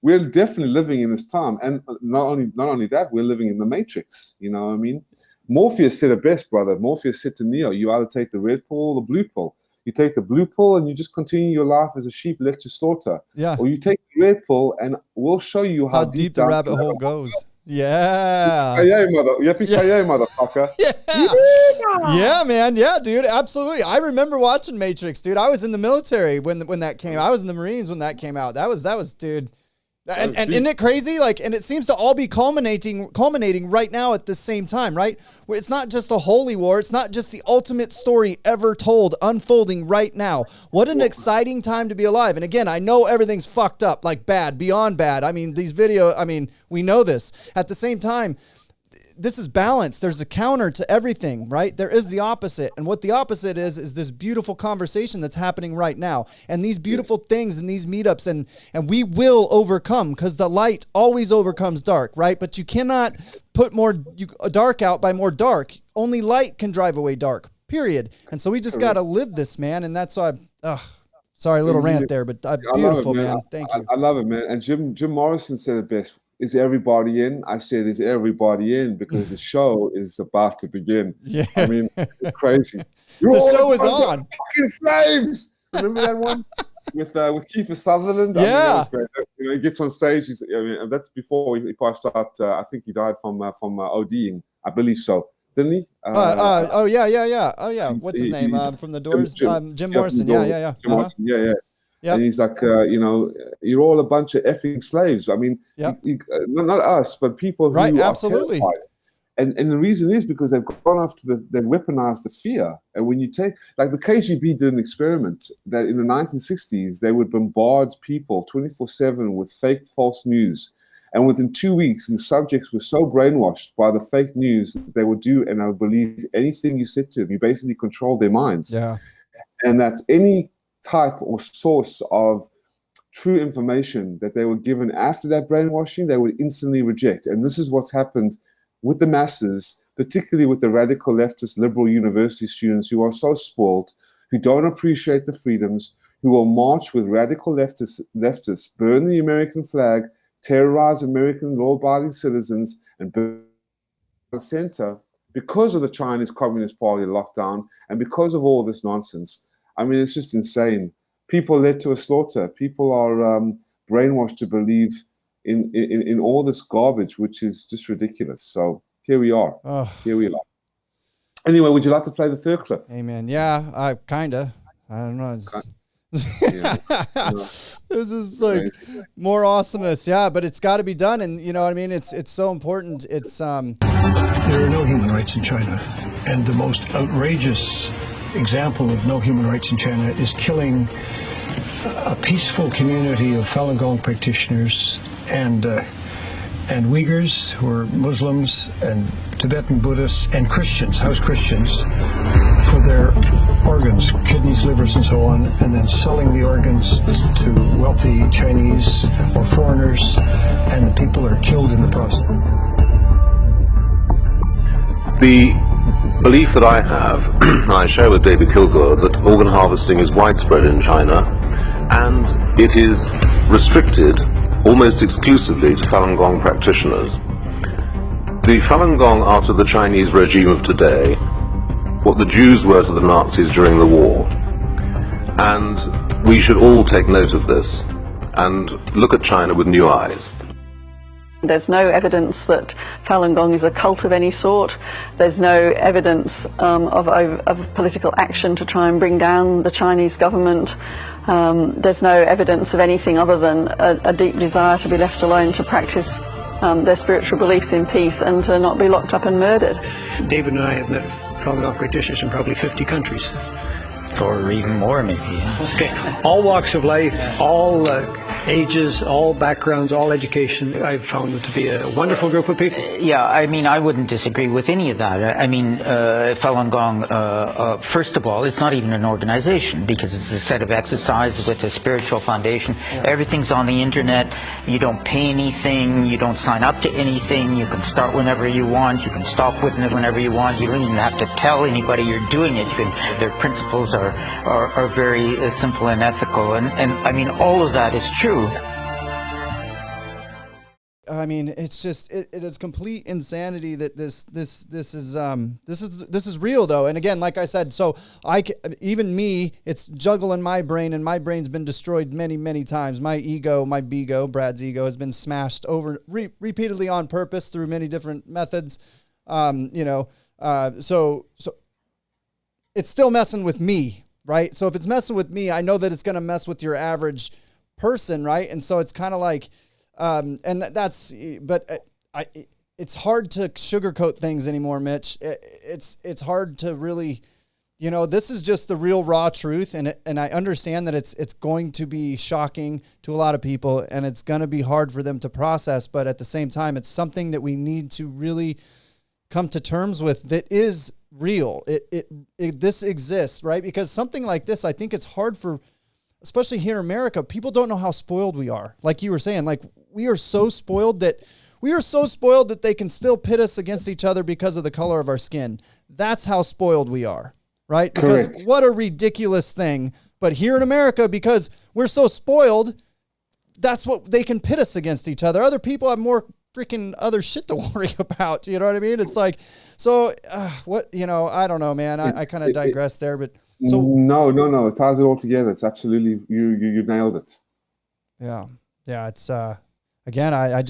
[SPEAKER 2] We're definitely living in this time, and not only that, we're living in the Matrix. You know what I mean? Morpheus said it best, brother. Morpheus said to Neo, "You either take the red pill or the blue pill. You take the blue pill, and you just continue your life as a sheep led to slaughter. Or you take the red pill, and we'll show you how deep
[SPEAKER 1] the rabbit hole goes." Yeah.
[SPEAKER 2] Motherfucker.
[SPEAKER 1] Yeah, man. Yeah, dude. Absolutely. I remember watching Matrix, dude. I was in the military when that came out. I was in the Marines when that came out. That was, dude. And isn't it crazy? Like, and it seems to all be culminating right now at the same time, right? Where it's not just a holy war. It's not just the ultimate story ever told unfolding right now. What an exciting time to be alive. And again, I know everything's fucked up, like bad, beyond bad. I mean, we know this. At the same time, this is balance. There's a counter to everything, right? There is the opposite. And what the opposite is this beautiful conversation that's happening right now. And these beautiful things and these meetups, and we will overcome, because the light always overcomes dark, right? But you cannot put more dark out by more dark. Only light can drive away dark, period. And so we just got to live this, man. And that's why sorry, a little rant there, but beautiful, man. Thank you.
[SPEAKER 2] I love it, man. And Jim Morrison said it best. Is everybody in? I said, is everybody in? Because the show is about to begin.
[SPEAKER 1] Yeah.
[SPEAKER 2] I mean, it's crazy.
[SPEAKER 1] The show is on.
[SPEAKER 2] Fucking slaves. Remember that one with Kiefer Sutherland?
[SPEAKER 1] Yeah.
[SPEAKER 2] I mean, he gets on stage. That's before he passed out. I think he died from ODing. I believe so. Didn't he?
[SPEAKER 1] Yeah. Oh yeah. What's his name? From the Doors. Jim Morrison. Yeah.
[SPEAKER 2] Jim Morrison. Yeah. Yep. And he's like, you're all a bunch of effing slaves. I mean, not us, but people who are
[SPEAKER 1] absolutely
[SPEAKER 2] terrified. And the reason is because they've gone after they weaponized the fear. And when you take, like the KGB did an experiment that in the 1960s, they would bombard people 24/7 with fake false news. And within 2 weeks, the subjects were so brainwashed by the fake news that they would do and I would believe anything you said to them. You basically controlled their minds.
[SPEAKER 1] Yeah.
[SPEAKER 2] and that any type or source of true information that they were given after that brainwashing, they would instantly reject. And this is what's happened with the masses, particularly with the radical leftist liberal university students who are so spoiled, who don't appreciate the freedoms, who will march with radical leftists, burn the American flag, terrorize American law-abiding citizens, and burn the center because of the Chinese Communist Party lockdown and because of all this nonsense. I mean, it's just insane. People led to a slaughter. People are brainwashed to believe in all this garbage, which is just ridiculous. So here we are.
[SPEAKER 1] Oh.
[SPEAKER 2] Here we are. Anyway, would you like to play the third clip?
[SPEAKER 1] Amen. Yeah, I don't know. This is like more awesomeness. Yeah, but it's got to be done. And you know what I mean? It's so important. It's
[SPEAKER 10] There are no human rights in China. And the most outrageous example of no human rights in China is killing a peaceful community of Falun Gong practitioners and Uyghurs, who are Muslims, and Tibetan Buddhists, and Christians, house Christians, for their organs, kidneys, livers, and so on, and then selling the organs to wealthy Chinese or foreigners, and the people are killed in the process.
[SPEAKER 3] The belief that I have, and I share with David Kilgore, that organ harvesting is widespread in China, and it is restricted almost exclusively to Falun Gong practitioners. The Falun Gong are to the Chinese regime of today what the Jews were to the Nazis during the war. And we should all take note of this and look at China with new eyes.
[SPEAKER 11] There's no evidence that Falun Gong is a cult of any sort. There's no evidence of political action to try and bring down the Chinese government. There's no evidence of anything other than a deep desire to be left alone to practice their spiritual beliefs in peace and to not be locked up and murdered.
[SPEAKER 10] David and I have met Falun Gong practitioners in probably 50 countries.
[SPEAKER 4] Or even more, maybe.
[SPEAKER 10] Okay, all walks of life, all ages, all backgrounds, all education. I've found them to be a wonderful group of people.
[SPEAKER 4] Yeah, I mean, I wouldn't disagree with any of that. I mean, Falun Gong, first of all, it's not even an organization because it's a set of exercises with a spiritual foundation. Yeah. Everything's on the internet. You don't pay anything. You don't sign up to anything. You can start whenever you want. You can stop whenever you want. You don't even have to tell anybody you're doing it. Their principles are very simple and ethical. And I mean, all of that is true.
[SPEAKER 1] I mean, it's just it is complete insanity that this is real though. And again, like I said, so even me, it's juggling my brain, and my brain's been destroyed many times. My ego, my bigo, Brad's ego, has been smashed over repeatedly on purpose through many different methods. So it's still messing with me, right? So if it's messing with me, I know that it's going to mess with your average person, right? And so it's kind of like, it's hard to sugarcoat things anymore, Mitch. It's hard to really, this is just the real raw truth. And I understand that it's going to be shocking to a lot of people, and it's going to be hard for them to process. But at the same time, it's something that we need to really come to terms with, that is real. This exists, right? Because something like this, I think it's hard for, especially here in America, people don't know how spoiled we are. Like you were saying, like we are so spoiled that they can still pit us against each other because of the color of our skin. That's how spoiled we are, right? Because
[SPEAKER 2] Correct.
[SPEAKER 1] What a ridiculous thing. But here in America, because we're so spoiled, that's what they can pit us against each other. Other people have more freaking other shit to worry about. You know what I mean? It's like, so I don't know, man. I kind of digress there, but so
[SPEAKER 2] no, it ties it all together. It's absolutely, you nailed it.
[SPEAKER 1] Yeah. It's again, I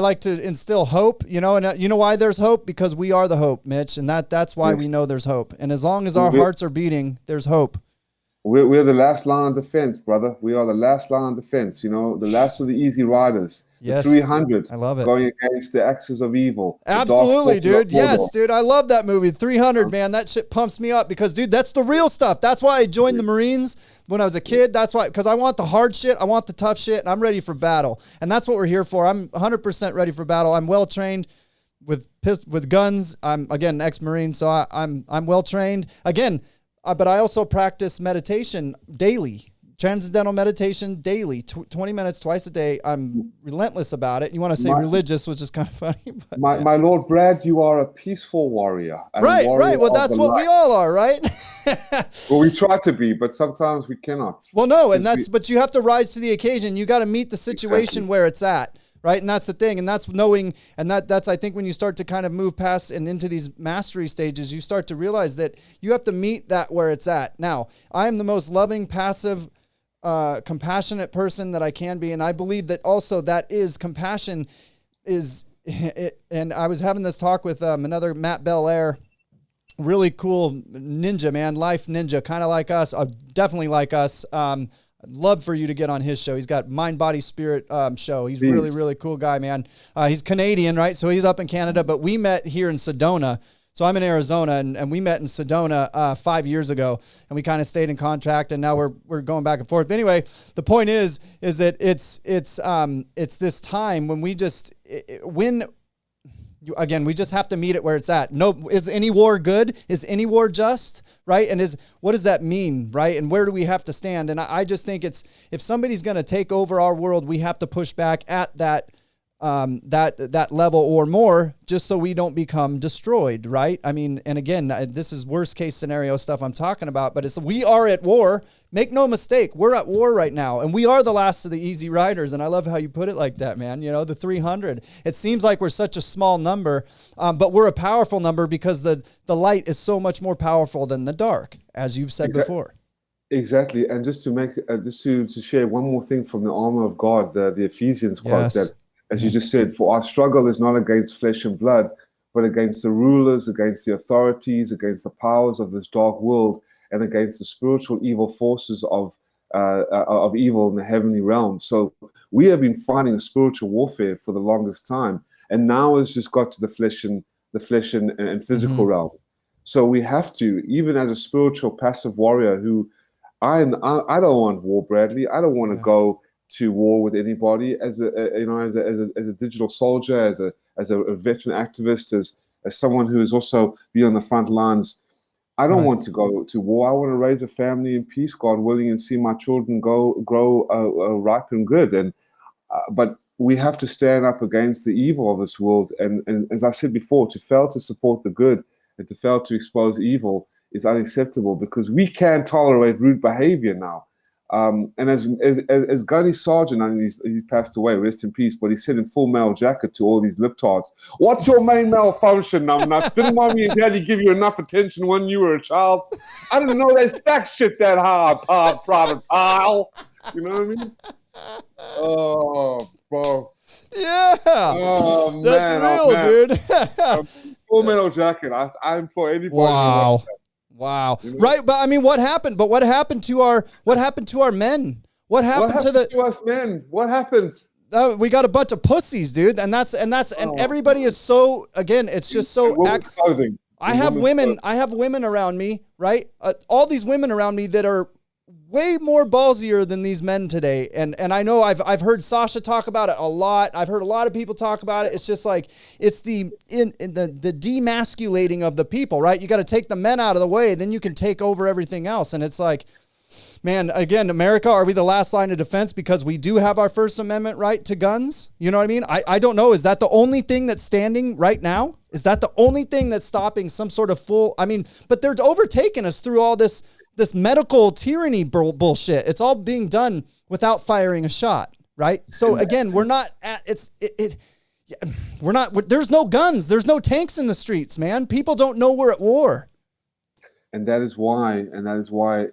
[SPEAKER 1] like to instill hope, and you know why there's hope? Because we are the hope, Mitch, and that's why we know there's hope. And as long as our hearts are beating, there's hope.
[SPEAKER 2] We're the last line of defense, brother. We are the last line of defense, the last of the easy riders.
[SPEAKER 1] Yes.
[SPEAKER 2] The 300.
[SPEAKER 1] I love it.
[SPEAKER 2] Going against the axis of evil.
[SPEAKER 1] Absolutely, dude. Yes, dude. I love that movie. 300, man. That shit pumps me up because, dude, that's the real stuff. That's why I joined the Marines when I was a kid. That's why, because I want the hard shit. I want the tough shit, and I'm ready for battle. And that's what we're here for. I'm 100% ready for battle. I'm well trained with guns. I'm, again, an ex-Marine, so I'm well trained. Again, but I also practice meditation daily. Transcendental meditation daily, 20 minutes twice a day. I'm relentless about it. You want to say religious, which is kind of funny. But
[SPEAKER 2] my Lord Brad, you are a peaceful warrior. And
[SPEAKER 1] right,
[SPEAKER 2] warrior
[SPEAKER 1] right. Well, that's what we all are, right?
[SPEAKER 2] Well, we try to be, but sometimes we cannot.
[SPEAKER 1] Well, no, and but you have to rise to the occasion. You got to meet the situation where it's at, right? And that's the thing, and that's knowing, and that's I think when you start to kind of move past and into these mastery stages, you start to realize that you have to meet that where it's at. Now, I am the most loving, passive, compassionate person that I can be. And I believe that also that is compassion is it. And I was having this talk with another Matt Belair, really cool ninja, man, life ninja, kind of like us, definitely like us. I'd love for you to get on his show. He's got Mind, Body, Spirit show. He's really, really cool guy, man. He's Canadian, right? So he's up in Canada, but we met here in Sedona. So I'm in Arizona, and we met in Sedona 5 years ago, and we kind of stayed in contact, and now we're going back and forth. But anyway, the point is that it's this time when we just we just have to meet it where it's at. No, is any war good? Is any war just? Right? And what does that mean? Right? And where do we have to stand? And I just think if somebody's going to take over our world, we have to push back at that level or more, just so we don't become destroyed, right? I mean, and again, this is worst case scenario stuff I'm talking about, but we are at war. Make no mistake, we're at war right now, and we are the last of the easy riders. And I love how you put it like that, man. You know, the 300. It seems like we're such a small number, but we're a powerful number because the light is so much more powerful than the dark, as you've said before.
[SPEAKER 2] Exactly, and just to make to share one more thing from the armor of God, the Ephesians quote that. As you just said, for our struggle is not against flesh and blood, but against the rulers, against the authorities, against the powers of this dark world, and against the spiritual evil forces of evil in the heavenly realm. So we have been fighting a spiritual warfare for the longest time, and now it's just got to the flesh and physical realm. So we have to, even as a spiritual passive warrior, who I don't want war, Bradley. I don't want to go to war with anybody as a digital soldier, as a veteran activist, as someone who is also be on the front lines. I don't want to go to war. I want to raise a family in peace, God willing, and see my children grow ripe and good. And but we have to stand up against the evil of this world. And as I said before, to fail to support the good and to fail to expose evil is unacceptable, because we can't tolerate rude behavior now. And as Gunny Sargent, I mean, he's passed away, rest in peace, but he said in Full Metal Jacket to all these liptards, "What's your main malfunction, numbnuts? Didn't mommy and daddy give you enough attention when you were a child? I didn't know they stack shit that hard, private pile." You know what I mean? Oh, bro.
[SPEAKER 1] Yeah.
[SPEAKER 2] Oh,
[SPEAKER 1] that's
[SPEAKER 2] man,
[SPEAKER 1] real, dude.
[SPEAKER 2] Full Metal Jacket. I implore anybody.
[SPEAKER 1] Wow. Wow. You know? Right. But I mean, what happened? But what happened to our men? What happened
[SPEAKER 2] to us men? What happened?
[SPEAKER 1] We got a bunch of pussies, dude. And everybody is so, again, it's just so. I have women around me, right? All these women around me that are way more ballsier than these men today. And I know I've heard Sasha talk about it a lot. I've heard a lot of people talk about it. It's just like, it's the demasculating of the people, right? You got to take the men out of the way, then you can take over everything else. And it's like, man, again, America, are we the last line of defense because we do have our First Amendment right to guns? You know what I mean? I don't know. Is that the only thing that's standing right now? Is that the only thing that's stopping some sort of but they're overtaking us through all this medical tyranny bullshit. It's all being done without firing a shot, right? So again, we're not there's no guns. There's no tanks in the streets, man. People don't know we're at war.
[SPEAKER 2] And that is why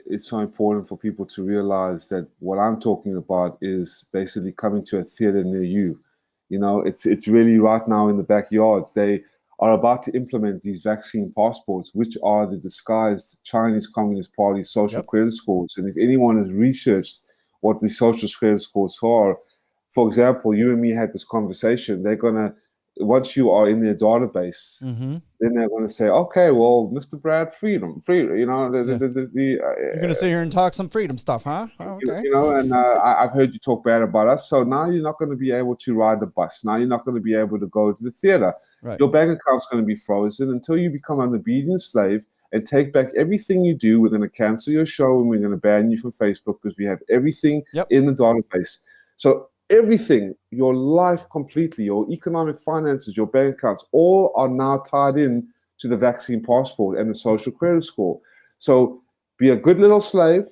[SPEAKER 2] it's so important for people to realize that what I'm talking about is basically coming to a theater near you. You know, it's really right now in the backyards. They are about to implement these vaccine passports, which are the disguised Chinese Communist Party social credit scores. And if anyone has researched what the social credit scores are, for example, you and me had this conversation, they're going to, once you are in their database, then they're going to say, okay, well, Mr. Brad, freedom, you know.
[SPEAKER 1] You're going to sit here and talk some freedom stuff, huh? Oh, okay.
[SPEAKER 2] You know, and I've heard you talk bad about us, so now you're not going to be able to ride the bus. Now you're not going to be able to go to the theater. Right. Your bank account's going to be frozen until you become an obedient slave and take back everything you do. We're going to cancel your show and we're going to ban you from Facebook because we have everything in the database. So everything, your life completely, your economic finances, your bank accounts, all are now tied in to the vaccine passport and the social credit score. So be a good little slave,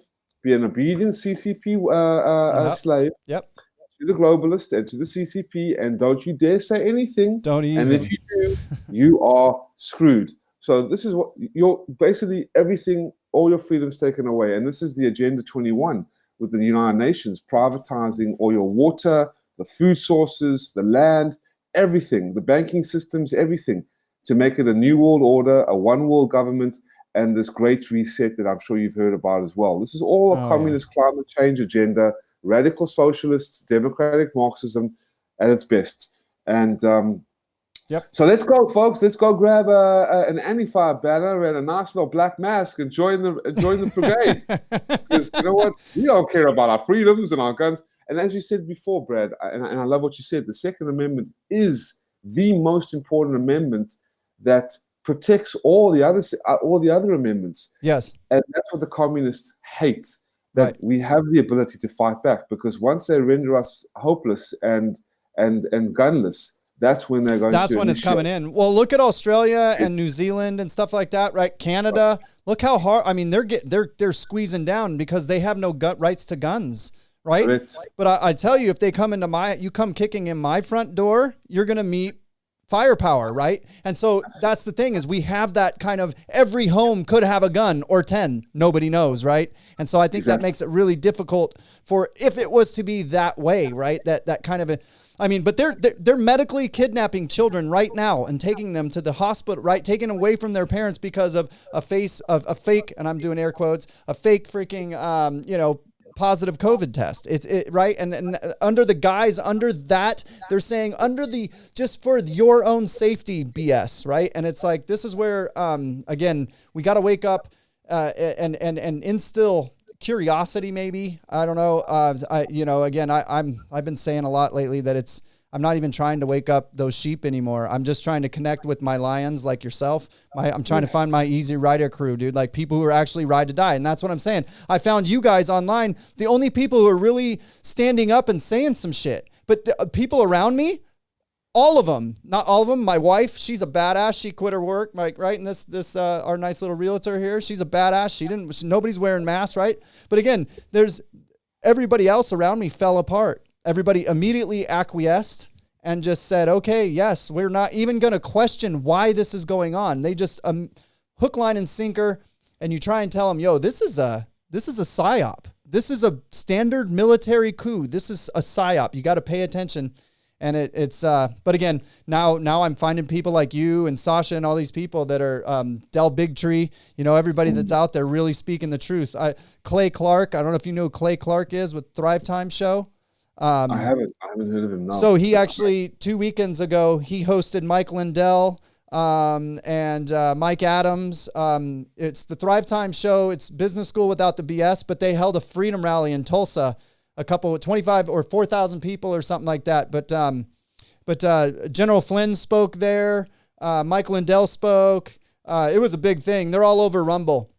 [SPEAKER 2] be an obedient CCP slave to the globalist and to the CCP, and don't you dare say anything.
[SPEAKER 1] Don't even.
[SPEAKER 2] And if you do, you are screwed. So this is what you're basically everything, all your freedoms taken away. And this is the Agenda 21 with the United Nations, privatizing all your water, the food sources, the land, everything, the banking systems, everything, to make it a new world order, a one world government, and this great reset that I'm sure you've heard about as well. This is all a communist climate change agenda, radical socialists, democratic Marxism at its best. And so let's go, folks. Let's go grab an Antifa banner and a nice little black mask and join the brigade. Because you know what? We don't care about our freedoms and our guns. And as you said before, Brad, and I love what you said, the Second Amendment is the most important amendment that protects all the other amendments.
[SPEAKER 1] Yes.
[SPEAKER 2] And that's what the communists hate, that we have the ability to fight back, because once they render us hopeless and gunless, that's when they're going to.
[SPEAKER 1] That's when it's coming in. Well, look at Australia and New Zealand and stuff like that, right? Canada. Look how hard. I mean, they're squeezing down because they have no rights to guns, right? But I tell you, if they come into you come kicking in my front door, you're gonna meet firepower, right? And so that's the thing, is we have that kind of, every home could have a gun or 10, nobody knows, right? And so I think that makes it really difficult for, if it was to be that way, right? That kind of but they're medically kidnapping children right now and taking them to the hospital, right? Taking away from their parents because of a fake, and I'm doing air quotes, a fake freaking, positive COVID test. Right. And under the guise, under that, they're saying under the, just for your own safety BS. Right. And it's like, this is where, again, we got to wake up, and instill curiosity, maybe. I don't know. I've been saying a lot lately that I'm not even trying to wake up those sheep anymore. I'm just trying to connect with my lions like yourself. I'm trying to find my easy rider crew, dude, like people who are actually ride to die. And that's what I'm saying. I found you guys online, the only people who are really standing up and saying some shit. But the people around me, all of them, not all of them. My wife, she's a badass. She quit her work, right? And this our nice little realtor here, she's a badass. Nobody's wearing masks, right? But again, there's everybody else around me fell apart. Everybody immediately acquiesced and just said, okay, yes, we're not even going to question why this is going on. They just hook, line, and sinker. And you try and tell them, yo, this is a psyop. This is a standard military coup. This is a psyop. You got to pay attention. And but again, now I'm finding people like you and Sasha and all these people that are Del Bigtree, everybody that's out there really speaking the truth. Clay Clark, I don't know if you know who Clay Clark is with Thrive Time Show.
[SPEAKER 2] I haven't heard of him. No.
[SPEAKER 1] So he actually 2 weekends ago, he hosted Mike Lindell and Mike Adams. It's the Thrive Time Show. It's business school without the BS, but they held a freedom rally in Tulsa. A couple of 25 or 4,000 people or something like that. But General Flynn spoke there. Mike Lindell spoke. It was a big thing. They're all over Rumble.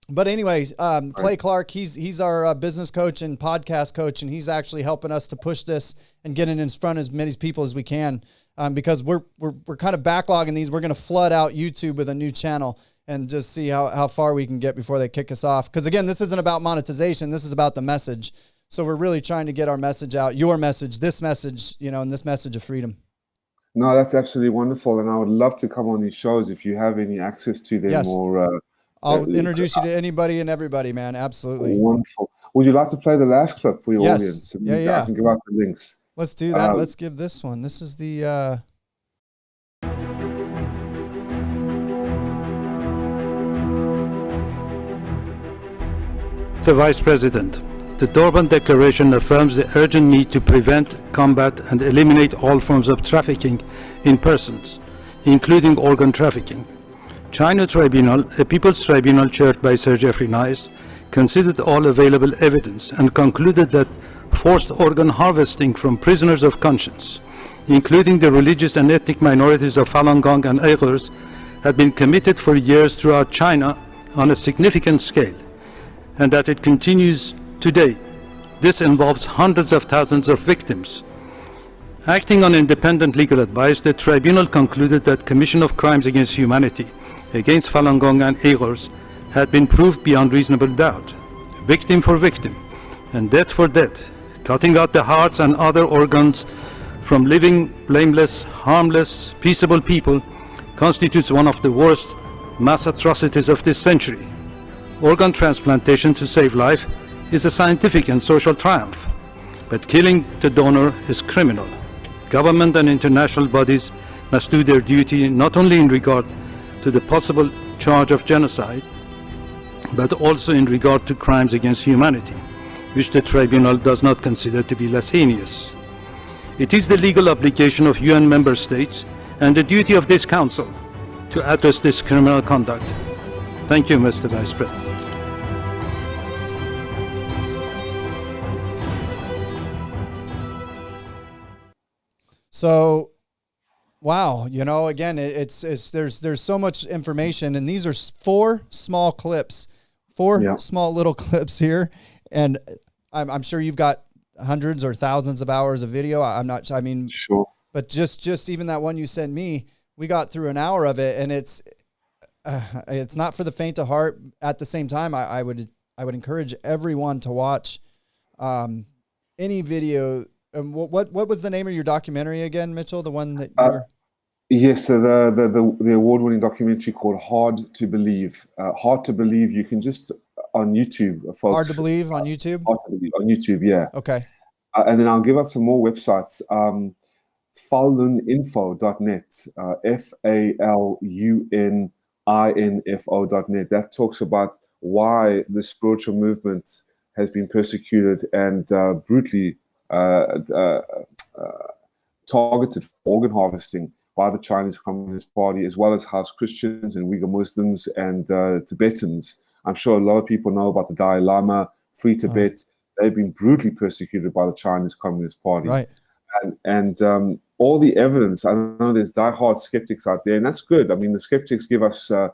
[SPEAKER 1] But anyways, Clay Clark, he's our business coach and podcast coach, and he's actually helping us to push this and get it in front of as many people as we can, because we're kind of backlogging these. We're going to flood out YouTube with a new channel and just see how far we can get before they kick us off. Because again, this isn't about monetization. This is about the message. So we're really trying to get our message out, your message, this message, and this message of freedom.
[SPEAKER 2] No, that's absolutely wonderful. And I would love to come on these shows if you have any access to them.
[SPEAKER 1] Yes.
[SPEAKER 2] Or
[SPEAKER 1] I'll introduce you to anybody and everybody, man. Absolutely.
[SPEAKER 2] Wonderful. Would you like to play the last clip for your audience?
[SPEAKER 1] Yeah.
[SPEAKER 2] I can give out the links.
[SPEAKER 1] Let's do that. Let's give this one. This is the...
[SPEAKER 12] Mr. Vice President, the Durban Declaration affirms the urgent need to prevent, combat, and eliminate all forms of trafficking in persons, including organ trafficking. China Tribunal, a People's Tribunal chaired by Sir Geoffrey Nice, considered all available evidence and concluded that forced organ harvesting from prisoners of conscience, including the religious and ethnic minorities of Falun Gong and Uyghurs, had been committed for years throughout China on a significant scale, and that it continues today. This involves hundreds of thousands of victims. Acting on independent legal advice, the tribunal concluded that commission of crimes against humanity against Falun Gong and Uyghurs had been proved beyond reasonable doubt, victim for victim, and death for death. Cutting out the hearts and other organs from living, blameless, harmless, peaceable people constitutes one of the worst mass atrocities of this century. Organ transplantation to save life is a scientific and social triumph, but killing the donor is criminal. Government and international bodies must do their duty not only in regard to the possible charge of genocide, but also in regard to crimes against humanity, which the tribunal does not consider to be less heinous. It is the legal obligation of UN member states and the duty of this Council to address this criminal conduct. Thank you, Mr. Vice President.
[SPEAKER 1] So, wow, you know, again, there's so much information, and these are four small clips, small little clips here, and I'm sure you've got hundreds or thousands of hours of video.
[SPEAKER 2] Sure.
[SPEAKER 1] But just even that one you sent me, we got through an hour of it, and it's not for the faint of heart. At the same time, I would encourage everyone to watch any video. What was the name of your documentary again, Mitchell? The one that you were...
[SPEAKER 2] Yes, so the award-winning documentary called Hard to Believe. Hard to Believe, you can just on YouTube, folks.
[SPEAKER 1] Hard to Believe on YouTube?
[SPEAKER 2] Hard to Believe on YouTube, yeah.
[SPEAKER 1] Okay.
[SPEAKER 2] And then I'll give us some more websites. Faluninfo.net, FALUNINFO.net. That talks about why the spiritual movement has been persecuted and brutally targeted for organ harvesting by the Chinese Communist Party, as well as house Christians and Uyghur Muslims and Tibetans. I'm sure a lot of people know about the Dalai Lama, Free Tibet. They've been brutally persecuted by the Chinese Communist Party.
[SPEAKER 1] Right.
[SPEAKER 2] And all the evidence, I know there's diehard skeptics out there, and that's good. I mean, the skeptics give us a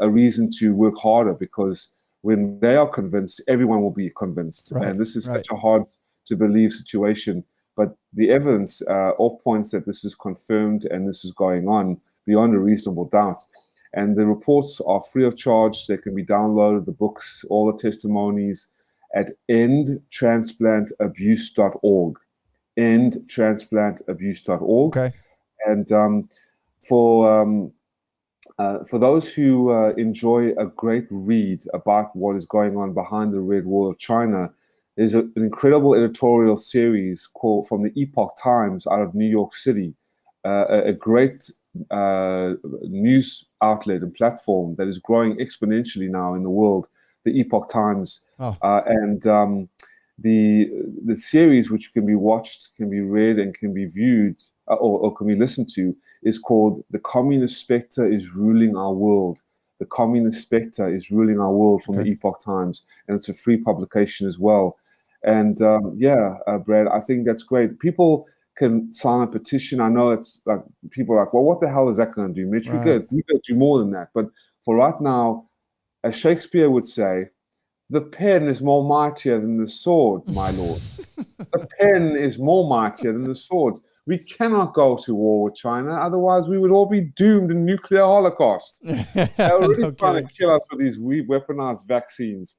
[SPEAKER 2] reason to work harder, because when they are convinced, everyone will be convinced.
[SPEAKER 1] Right.
[SPEAKER 2] And this is such a hard to believe situation. But the evidence all points that this is confirmed and this is going on beyond a reasonable doubt. And the reports are free of charge. They can be downloaded, the books, all the testimonies at endtransplantabuse.org. endtransplantabuse.org.
[SPEAKER 1] Okay.
[SPEAKER 2] And for those who enjoy a great read about what is going on behind the Red Wall of China, there's an incredible editorial series called from the Epoch Times out of New York City, a great news outlet and platform that is growing exponentially now in the world, the Epoch Times. And the series, which can be watched, can be read, and can be viewed or can be listened to, is called The Communist Spectre is Ruling Our World. The Communist Spectre is Ruling Our World from the Epoch Times. And it's a free publication as well. And Brad, I think that's great. People can sign a petition. I know it's like people are like, well, what the hell is that going to do, Mitch?
[SPEAKER 1] Right.
[SPEAKER 2] We could do more than that. But for right now, as Shakespeare would say, the pen is more mightier than the sword, my lord. The pen is more mightier than the swords. We cannot go to war with China, otherwise we would all be doomed in nuclear holocaust. They're already trying to kill us with these weaponized vaccines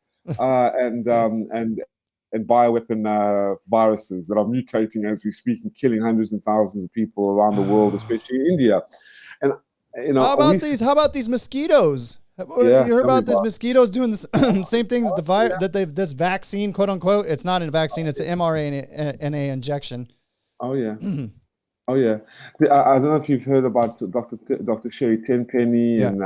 [SPEAKER 2] and bioweapon viruses that are mutating as we speak and killing hundreds and thousands of people around the world, especially in India. And you know,
[SPEAKER 1] how about these mosquitoes? You heard about these mosquitoes doing this same thing with this vaccine, quote unquote. It's not a vaccine; it's an mRNA injection.
[SPEAKER 2] Oh yeah, oh yeah. I don't know if you've heard about Dr. Sherry Tenpenny and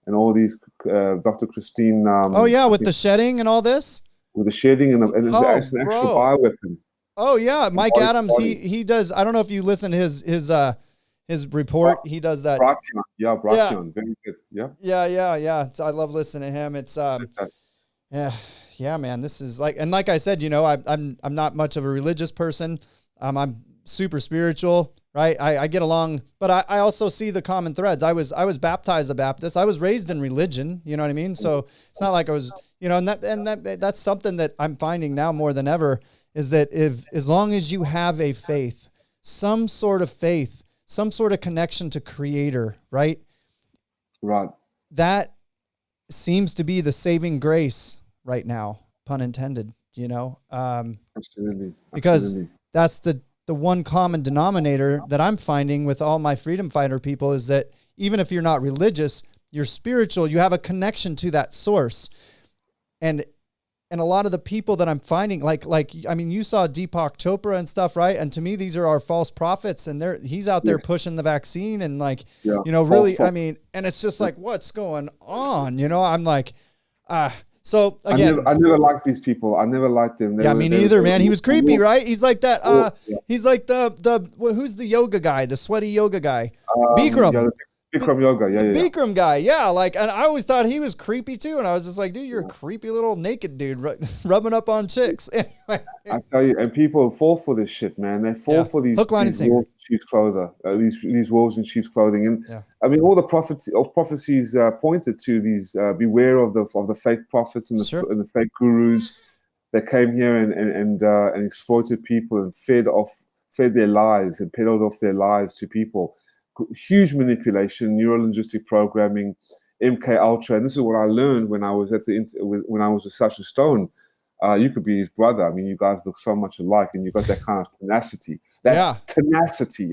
[SPEAKER 2] all these Dr. Christine.
[SPEAKER 1] With the shedding and all this.
[SPEAKER 2] With the shedding and it's an actual bioweapon.
[SPEAKER 1] Oh yeah, Mike Adams. He does. I don't know if you listen to his report. He does that.
[SPEAKER 2] Brachion. Very good.
[SPEAKER 1] Yeah. I love listening to him. It's man. This is like I said, you know, I'm not much of a religious person. I'm super spiritual. right? I get along, but I also see the common threads. I was baptized a Baptist. I was raised in religion, you know what I mean? So it's not like I was, you know, and that's something that I'm finding now more than ever, is that as long as you have a faith, some sort of faith, some sort of connection to Creator, right?
[SPEAKER 2] Right.
[SPEAKER 1] That seems to be the saving grace right now, pun intended, you know?
[SPEAKER 2] Absolutely.
[SPEAKER 1] Because that's the one common denominator that I'm finding with all my freedom fighter people, is that even if you're not religious, you're spiritual, you have a connection to that source. And a lot of the people that I'm finding, like, I mean, you saw Deepak Chopra and stuff, right? And to me, these are our false prophets, and he's out there pushing the vaccine and you know, really, I mean, and it's just like, what's going on? You know, I'm like, so again,
[SPEAKER 2] I never liked these people. I never liked them.
[SPEAKER 1] Me neither, man. He was creepy, right? He's like that. He's like who's the yoga guy, the sweaty yoga guy? Bikram.
[SPEAKER 2] Bikram yoga, yeah.
[SPEAKER 1] Bikram guy, yeah. Like, and I always thought he was creepy too. And I was just like, dude, you're a creepy little naked dude rubbing up on chicks. Anyway.
[SPEAKER 2] I tell you, and people fall for this shit, man. They fall for these
[SPEAKER 1] hook, line, and sinker.
[SPEAKER 2] Wolves in sheep's clothing, these wolves in sheep's clothing. And I mean, all the prophecies pointed to these. Beware of the fake prophets and the fake gurus that came here and exploited people and fed their lies and peddled off their lies to people. Huge manipulation, neuro-linguistic programming, MK Ultra, and this is what I learned when I was when I was with Sacha Stone. You could be his brother. I mean, you guys look so much alike, and you got that kind of tenacity. Tenacity.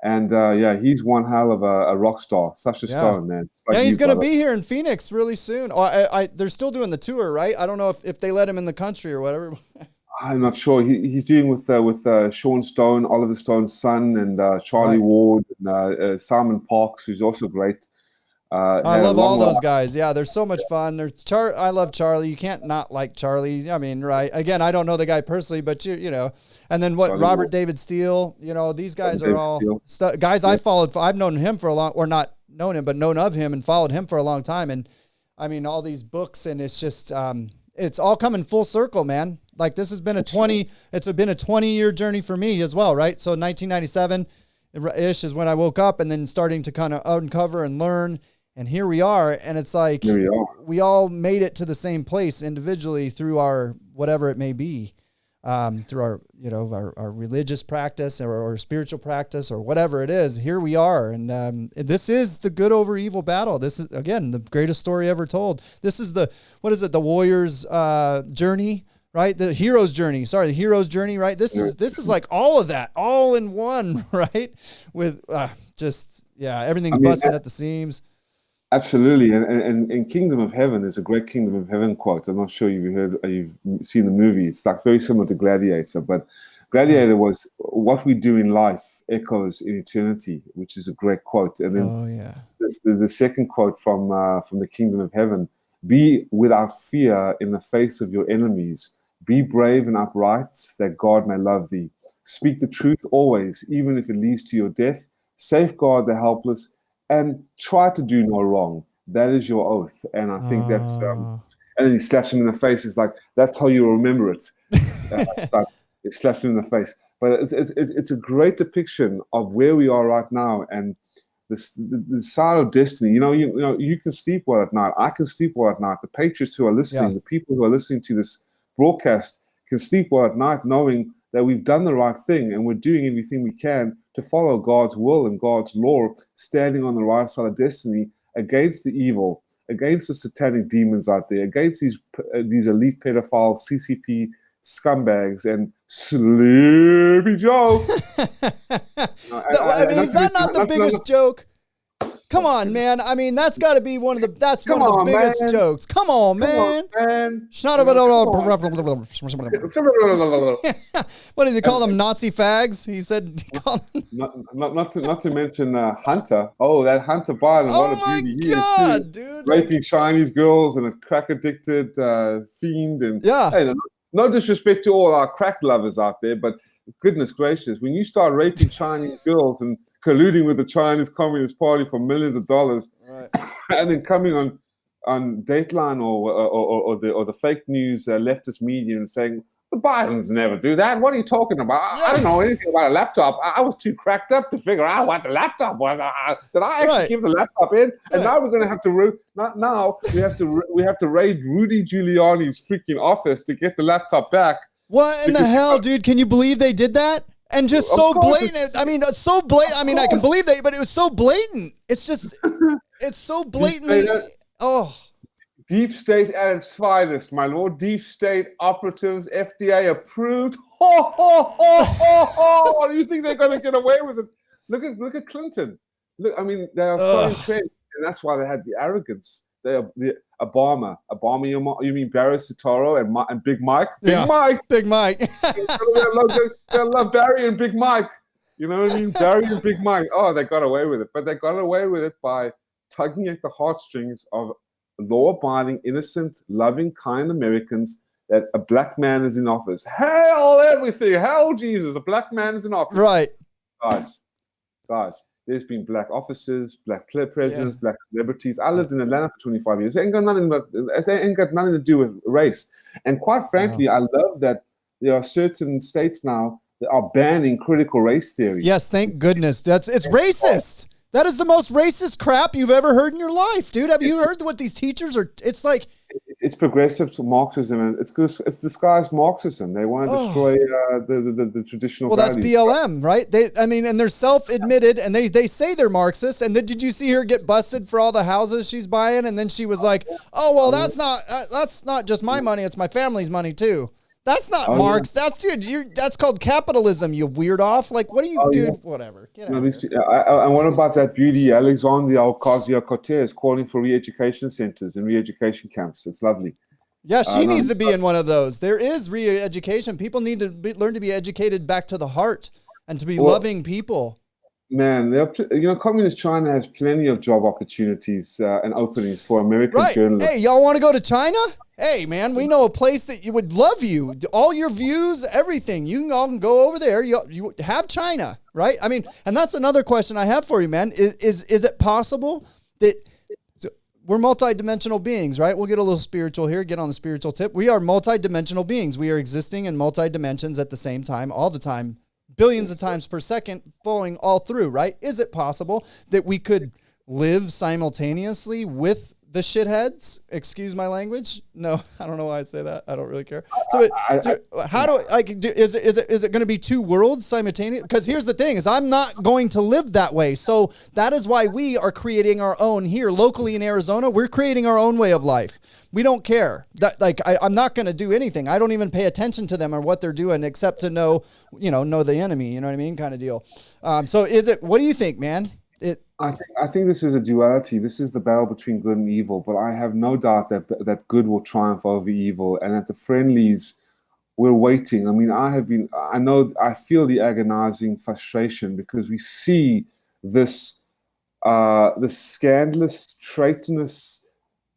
[SPEAKER 2] And he's one hell of a rock star. Sacha Stone, man.
[SPEAKER 1] Like he's going to be here in Phoenix really soon. They're still doing the tour, right? I don't know if they let him in the country or whatever.
[SPEAKER 2] I'm not sure. He's doing with Sean Stone, Oliver Stone's son, and Charlie Ward, and Simon Parks, who's also great.
[SPEAKER 1] I love all those guys. Yeah, they're so much fun. I love Charlie. You can't not like Charlie. I mean, right? Again, I don't know the guy personally, but you know. And then Robert David Steele. You know, these guys are all guys I followed. I've known him for a long, or not known him, but known of him and followed him for a long time. And I mean, all these books, and it's just it's all coming full circle, man. Like this has been it's been a 20-year journey for me as well, right? So 1997-ish is when I woke up, and then starting to kind of uncover and learn, and here we are. And it's like we all made it to the same place individually through our whatever it may be, through our our religious practice or spiritual practice or whatever it is. Here we are, and this is the good over evil battle. This is again the greatest story ever told. This is the warrior's journey. Right, the hero's journey. Sorry, the hero's journey. Right, this is like all of that, all in one. Right, with everything's busting at the seams.
[SPEAKER 2] Absolutely, and in Kingdom of Heaven, there's a great Kingdom of Heaven quote. I'm not sure you've seen the movie. It's like very similar to Gladiator, but Gladiator was what we do in life echoes in eternity, which is a great quote. And then there's the second quote from the Kingdom of Heaven: "Be without fear in the face of your enemies. Be brave and upright, that God may love thee. Speak the truth always, even if it leads to your death. Safeguard the helpless, and try to do no wrong. That is your oath." And I think that's, and then he slaps him in the face. It's like, that's how you remember it. It's like, it slaps him in the face. But it's a great depiction of where we are right now, and the side of destiny. You know, you can sleep well at night. I can sleep well at night. The patriots who are listening, the people who are listening to this broadcast can sleep well at night knowing that we've done the right thing and we're doing everything we can to follow God's will and God's law, standing on the right side of destiny against the evil, against the satanic demons out there, against these elite pedophiles, CCP scumbags, and Sleepy Joe.
[SPEAKER 1] I mean, is that not the biggest joke? Come on, man. I mean, that's got to be one of the biggest jokes. Come on, man. What did he call them? Nazi fags? He said.
[SPEAKER 2] Not to mention Hunter. Oh, that Hunter Biden.
[SPEAKER 1] Oh my God, dude!
[SPEAKER 2] Raping Chinese girls and a crack addicted fiend. And hey, no disrespect to all our crack lovers out there, but goodness gracious, when you start raping Chinese girls and colluding with the Chinese Communist Party for millions of dollars, and then coming on Dateline or the fake news leftist media and saying, The Bidens never do that. What are you talking about? I don't know anything about a laptop. I was too cracked up to figure out what the laptop was. Did I actually give the laptop in? And now we're going to have to we have to raid Rudy Giuliani's freaking office to get the laptop back.
[SPEAKER 1] What in the hell, dude? Can you believe they did that? And just so blatant. I mean, it's so blatant. I mean, I can believe they, but it was so blatant. It's just, it's so blatantly.
[SPEAKER 2] Deep state at its finest, my lord. Deep state operatives, FDA approved. Ho, ho, ho, ho, ho. Do you think they're going to get away with it? Look at Clinton. Look, I mean, they are so entrenched, and that's why they had the arrogance. They are the Obama. You mean Barry Soetoro and Big Mike?
[SPEAKER 1] Big Mike.
[SPEAKER 2] They love Barry and Big Mike. You know what I mean? Barry and Big Mike. Oh, they got away with it, but they got away with it by tugging at the heartstrings of law-abiding, innocent, loving, kind Americans that a black man is in office. Hell, everything. Hell, Jesus, a black man is in office.
[SPEAKER 1] Right.
[SPEAKER 2] Guys, there's been black officers, black presidents, black celebrities. I lived in Atlanta for 25 years. It ain't got nothing to do with race. And quite frankly, I love that there are certain states now that are banning critical race theory.
[SPEAKER 1] Yes, thank goodness. It's racist. That is the most racist crap you've ever heard in your life, dude. Have you heard what these teachers are? It's like
[SPEAKER 2] it's progressive to Marxism, and it's disguised Marxism. They want to destroy the traditional.
[SPEAKER 1] Well,
[SPEAKER 2] values.
[SPEAKER 1] That's BLM, right? And they're self-admitted, and they say they're Marxists. And then did you see her get busted for all the houses she's buying? And then she was like, "Oh, well, that's not just my money; it's my family's money too." That's not Marx. That's called capitalism. You weird off. Like, what are you, dude? Yeah. Whatever. Get out of here.
[SPEAKER 2] And what about that beauty, Alexandria Ocasio-Cortez, calling for re-education centers and re-education camps? It's lovely.
[SPEAKER 1] Yeah, she needs to be in one of those. There is re-education. People need to learn to be educated back to the heart and to be loving people.
[SPEAKER 2] Man, communist China has plenty of job opportunities and openings for American journalists.
[SPEAKER 1] Hey, y'all want to go to China? Hey, man, we know a place that would love you. All your views, everything. You can all go over there. You have China, right? I mean, and that's another question I have for you, man. Is it possible that we're multidimensional beings, right? We'll get a little spiritual here. Get on the spiritual tip. We are multidimensional beings. We are existing in multi-dimensions at the same time, all the time, billions of times per second, flowing all through, right? Is it possible that we could live simultaneously with the shitheads? Excuse my language. No, I don't know why I say that. I don't really care. So, is it going to be two worlds simultaneous? Because here's the thing: is I'm not going to live that way. So that is why we are creating our own here locally in Arizona. We're creating our own way of life. We don't care that. I'm not going to do anything. I don't even pay attention to them or what they're doing, except to know the enemy. You know what I mean? Kind of deal. So is it? What do you think, man?
[SPEAKER 2] I think this is a duality. This is the battle between good and evil. But I have no doubt that good will triumph over evil, and that the friendlies, we're waiting. I mean, I feel the agonizing frustration because we see this scandalous, traitorous,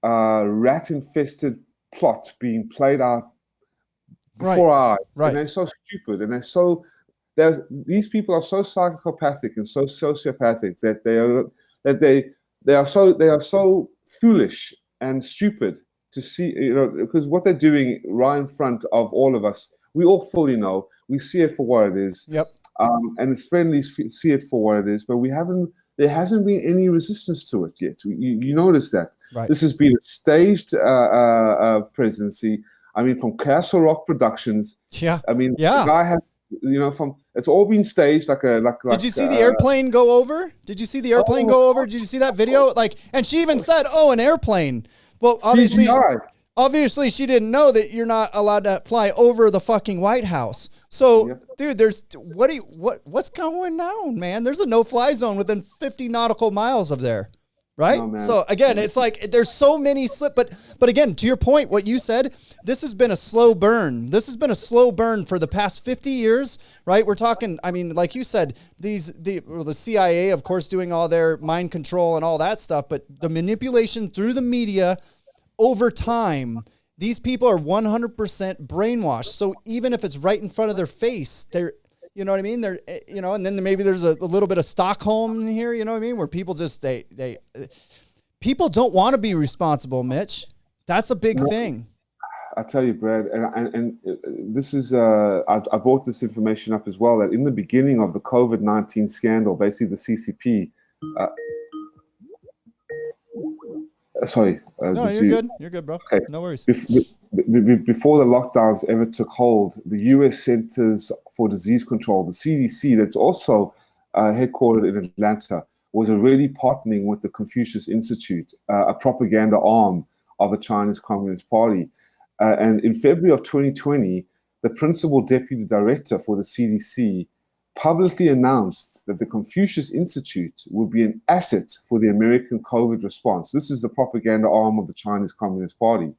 [SPEAKER 2] rat-infested plot being played out before our eyes. Right. And they're so stupid, and these people are so psychopathic and so sociopathic that they are so foolish and stupid to see, because what they're doing right in front of all of us, we all fully know. We see it for what it is.
[SPEAKER 1] Yep.
[SPEAKER 2] And its friendlies see it for what it is, but there hasn't been any resistance to it yet. You notice that. Right. This has been a staged presidency. I mean, from Castle Rock Productions.
[SPEAKER 1] Yeah.
[SPEAKER 2] I mean, the guy has. It's all been staged like.
[SPEAKER 1] Did you see the airplane go over? Did you see the airplane go over? Did you see that video? And she even said, "Oh, an airplane." Well, obviously, she didn't know that you're not allowed to fly over the fucking White House. So, dude, what's going on, man? There's a no-fly zone within 50 nautical miles of there. Right? Oh, so again, it's like there's so many but again, to your point, what you said, this has been a slow burn. This has been a slow burn for the past 50 years, right? We're talking, I mean, like you said, the CIA, of course, doing all their mind control and all that stuff, but the manipulation through the media over time, these people are 100% brainwashed. So even if it's right in front of their face, they're, you know what I mean? They're, and then maybe there's a little bit of Stockholm in here, you know what I mean? Where people just, people don't want to be responsible, Mitch. That's a big thing.
[SPEAKER 2] I tell you, Brad, and this is I brought this information up as well, that in the beginning of the COVID-19 scandal, basically the CCP. Sorry.
[SPEAKER 1] No, you're good. You're good, bro. Okay. No worries.
[SPEAKER 2] Before the lockdowns ever took hold, the U.S. Centers for Disease Control, the CDC, that's also headquartered in Atlanta, was already partnering with the Confucius Institute, a propaganda arm of the Chinese Communist Party. And in February of 2020, the principal deputy director for the CDC publicly announced that the Confucius Institute would be an asset for the American COVID response. This is the propaganda arm of the Chinese Communist Party.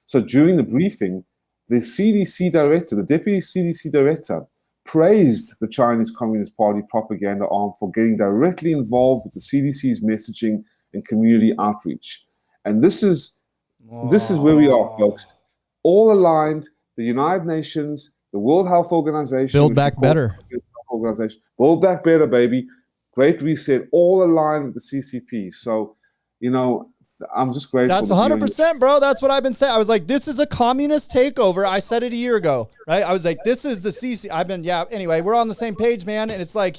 [SPEAKER 2] So during the briefing, the CDC director, the deputy CDC director, praised the Chinese Communist Party propaganda arm for getting directly involved with the CDC's messaging and community outreach. And this is where we are, folks. All aligned, the United Nations, the World Health Organization.
[SPEAKER 1] Build back better.
[SPEAKER 2] Organization. Build back better, baby. Great reset, all aligned with the CCP. So, you know, I'm just grateful.
[SPEAKER 1] That's 100%, bro. That's what I've been saying. I was like, this is a communist takeover. I said it a year ago, right? I was like, this is the CC. Anyway, we're on the same page, man. And it's like,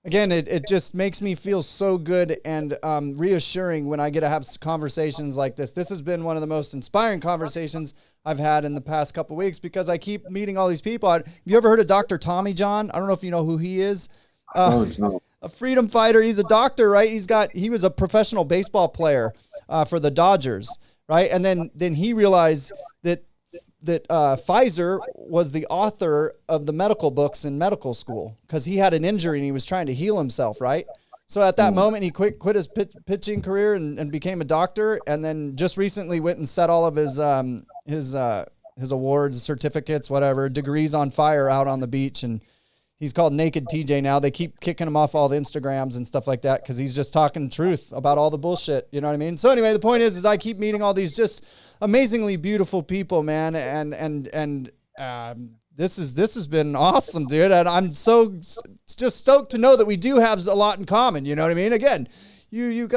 [SPEAKER 1] again, it just makes me feel so good and reassuring when I get to have conversations like this. This has been one of the most inspiring conversations I've had in the past couple of weeks because I keep meeting all these people. Have you ever heard of Dr. Tommy John? I don't know if you know who he is.
[SPEAKER 2] No.
[SPEAKER 1] A freedom fighter. He's a doctor, right? He was a professional baseball player for the Dodgers, right? And then he realized that Pfizer was the author of the medical books in medical school because he had an injury and he was trying to heal himself, right? So at that moment, he quit his pitching career and became a doctor, and then just recently went and set all of his awards, certificates, whatever, degrees on fire out on the beach, and he's called Naked TJ now. They keep kicking him off all the Instagrams and stuff like that because he's just talking truth about all the bullshit. You know what I mean? So anyway, the point is I keep meeting all these just amazingly beautiful people, man, and this has been awesome, dude. And I'm so just stoked to know that we do have a lot in common. You know what I mean? Again, you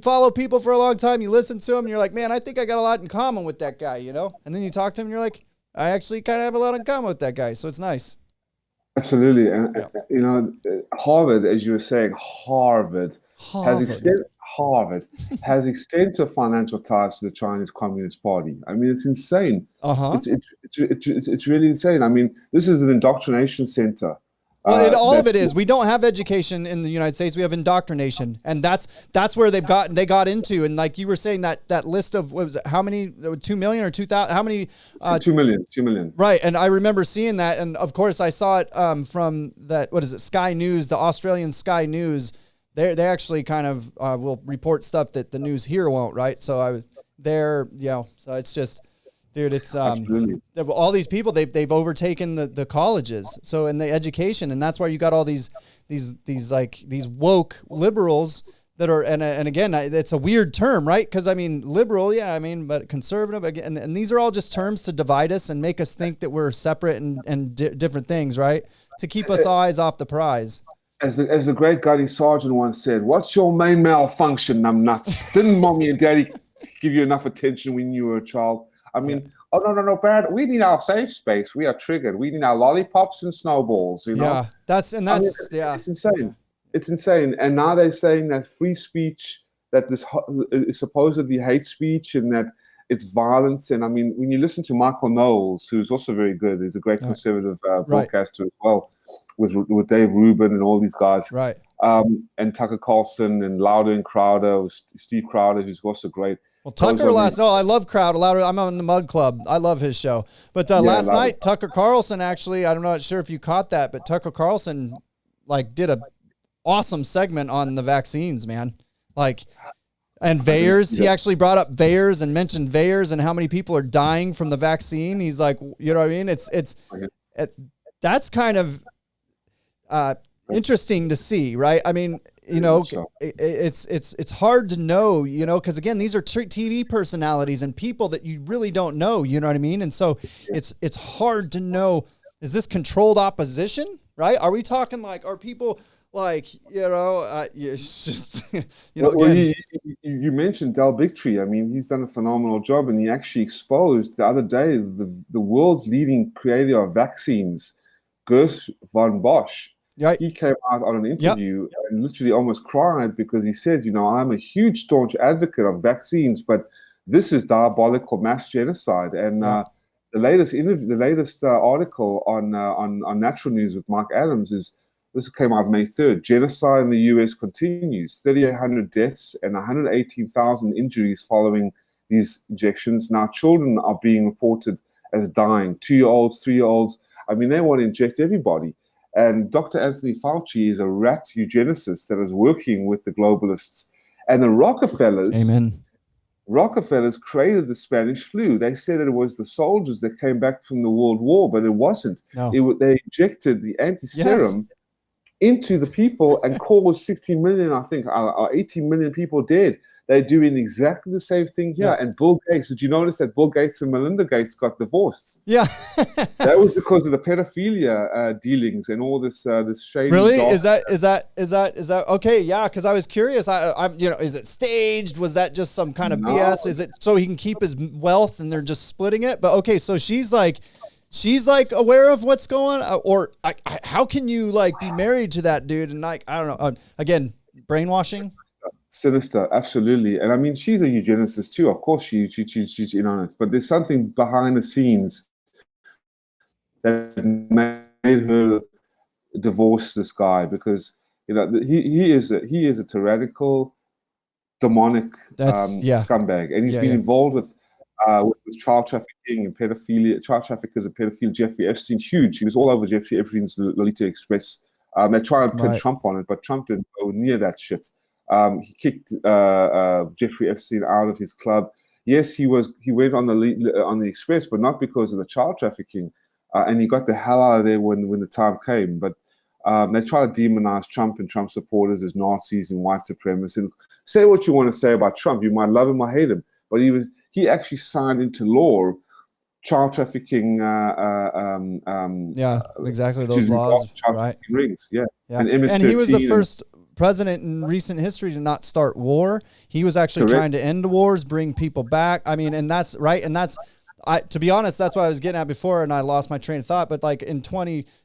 [SPEAKER 1] follow people for a long time, you listen to them, and you're like, man, I think I got a lot in common with that guy, you know? And then you talk to him, and you're like, I actually kind of have a lot in common with that guy, so it's nice.
[SPEAKER 2] Absolutely. And, you know, Harvard, as you were saying, Harvard has extensive financial ties to the Chinese Communist Party. I mean, it's insane. It's really insane. I mean, this is an indoctrination center.
[SPEAKER 1] Well, all of it is. We don't have education in the United States. We have indoctrination, and that's where they got into. And like you were saying, that list of what was it, how many 2 million or 2,000? How many?
[SPEAKER 2] 2 million.
[SPEAKER 1] Right, and I remember seeing that, and of course I saw it from that. What is it? Sky News, the Australian Sky News. They actually kind of will report stuff that the news here won't. Right, so so it's just. Dude, it's all these people they've overtaken the colleges, so in the education, and that's why you got all these woke liberals that are and again it's a weird term, right? Because I mean liberal, but conservative again, and these are all just terms to divide us and make us think that we're separate and different things, right? To keep us eyes off the prize.
[SPEAKER 2] As the great Gandhi Sargent once said, "What's your main malfunction, numbnuts? Didn't mommy and daddy give you enough attention when you were a child?" I mean, oh, no, Brad, we need our safe space. We are triggered. We need our lollipops and snowballs, you know?
[SPEAKER 1] Yeah, it's
[SPEAKER 2] insane. Yeah. It's insane. And now they're saying that free speech, that this is supposedly hate speech and that it's violence. And I mean, when you listen to Michael Knowles, who's also very good, he's a great conservative broadcaster as well, with Dave Rubin and all these guys.
[SPEAKER 1] Right.
[SPEAKER 2] And Tucker Carlson and Louder and Crowder, Steve Crowder, who's also great.
[SPEAKER 1] Well, Tucker I love Crowder. Louder. I'm on the Mug Club. I love his show. But last night, Tucker Carlson actually, I'm not sure if you caught that, but Tucker Carlson did a awesome segment on the vaccines, man. And VAERS, he actually brought up VAERS and mentioned VAERS and how many people are dying from the vaccine. He's like, you know what I mean? That's kind of interesting to see, right? I mean, you know, it's hard to know, you know, because again, these are TV personalities and people that you really don't know, you know what I mean? And so it's hard to know, is this controlled opposition, right? Are we talking are people Like, it's just,
[SPEAKER 2] Well,
[SPEAKER 1] again.
[SPEAKER 2] you mentioned Del Bigtree. I mean, he's done a phenomenal job, and he actually exposed the other day the world's leading creator of vaccines, Gert von Bosch.
[SPEAKER 1] Right.
[SPEAKER 2] He came out on an
[SPEAKER 1] Yep.
[SPEAKER 2] interview and literally almost cried because he said, I'm a huge staunch advocate of vaccines, but this is diabolical mass genocide. And
[SPEAKER 1] Yeah.
[SPEAKER 2] the latest article on Natural News with Mark Adams is. This came out May 3rd. Genocide in the US continues. 3,800 deaths and 118,000 injuries following these injections. Now, children are being reported as dying. 2-year-olds, 3-year-olds. I mean, they want to inject everybody. And Dr. Anthony Fauci is a rat eugenicist that is working with the globalists. And the Rockefellers.
[SPEAKER 1] Amen.
[SPEAKER 2] Rockefellers created the Spanish flu. They said it was the soldiers that came back from the World War, but it wasn't.
[SPEAKER 1] No.
[SPEAKER 2] They injected the anti-serum into the people and caused 16 million, I think, or 18 million people dead. They're doing exactly the same thing here.
[SPEAKER 1] Yeah.
[SPEAKER 2] And Bill Gates, did you notice that Bill Gates and Melinda Gates got divorced?
[SPEAKER 1] Yeah.
[SPEAKER 2] That was because of the pedophilia dealings and all this shady.
[SPEAKER 1] Really? Is that okay? Yeah, because I was curious. I'm is it staged? Was that just some kind of BS? Is it so he can keep his wealth and they're just splitting it? But okay, so she's like aware of what's going on, or how can you like be married to that dude and like I don't know. Again, brainwashing.
[SPEAKER 2] Sinister, absolutely. And I mean, she's a eugenicist too. Of course, she's in on it. But there's something behind the scenes that made her divorce this guy because he is a tyrannical, demonic scumbag, and he's been involved with child trafficking and pedophilia. Child traffickers and pedophilia. Jeffrey Epstein, huge. He was all over Jeffrey Epstein's Lolita Express. They tried to put Trump on it, but Trump didn't go near that shit. He kicked Jeffrey Epstein out of his club. Yes, he went on the Express, but not because of the child trafficking. And he got the hell out of there when the time came. But they try to demonize Trump and Trump supporters as Nazis and white supremacists. And say what you want to say about Trump. You might love him or hate him, but he actually signed into law child trafficking.
[SPEAKER 1] Exactly those laws, right?
[SPEAKER 2] Rings, yeah.
[SPEAKER 1] And he was the first president in recent history to not start war. He was actually trying to end wars, bring people back. I mean, and that's right. And that's, to be honest, that's what I was getting at before, and I lost my train of thought. But like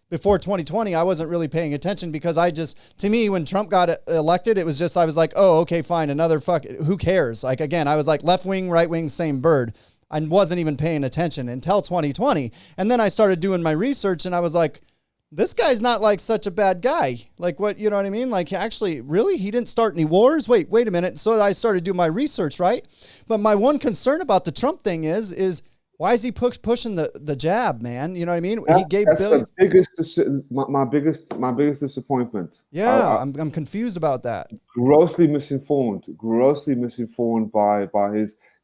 [SPEAKER 1] before 2020, I wasn't really paying attention because to me, when Trump got elected, it was just, I was like, oh, okay, fine, another who cares? Like, again, I was like left wing, right wing, same bird. I wasn't even paying attention until 2020. And then I started doing my research and I was like, this guy's not like such a bad guy. Like what, you know what I mean? Like actually, really? He didn't start any wars? Wait a minute. So I started doing my research, right? But my one concern about the Trump thing is why is he pushing the jab, man? You know what I mean? He gave billions.
[SPEAKER 2] My biggest disappointment.
[SPEAKER 1] Yeah, I'm confused about that.
[SPEAKER 2] Grossly misinformed by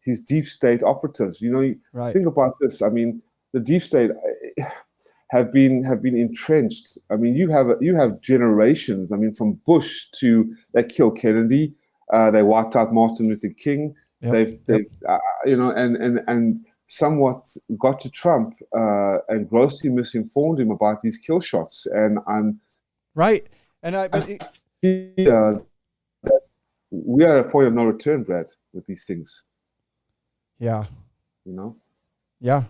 [SPEAKER 2] his deep state operatives. Think about this. I mean, the deep state have been entrenched. I mean, you have generations. I mean, from Bush to they killed Kennedy, they wiped out Martin Luther King. They've and somewhat got to Trump and grossly misinformed him about these kill shots. And I'm
[SPEAKER 1] right. And I
[SPEAKER 2] that we are at a point of no return, Brad, with these things.
[SPEAKER 1] Yeah.
[SPEAKER 2] Yeah.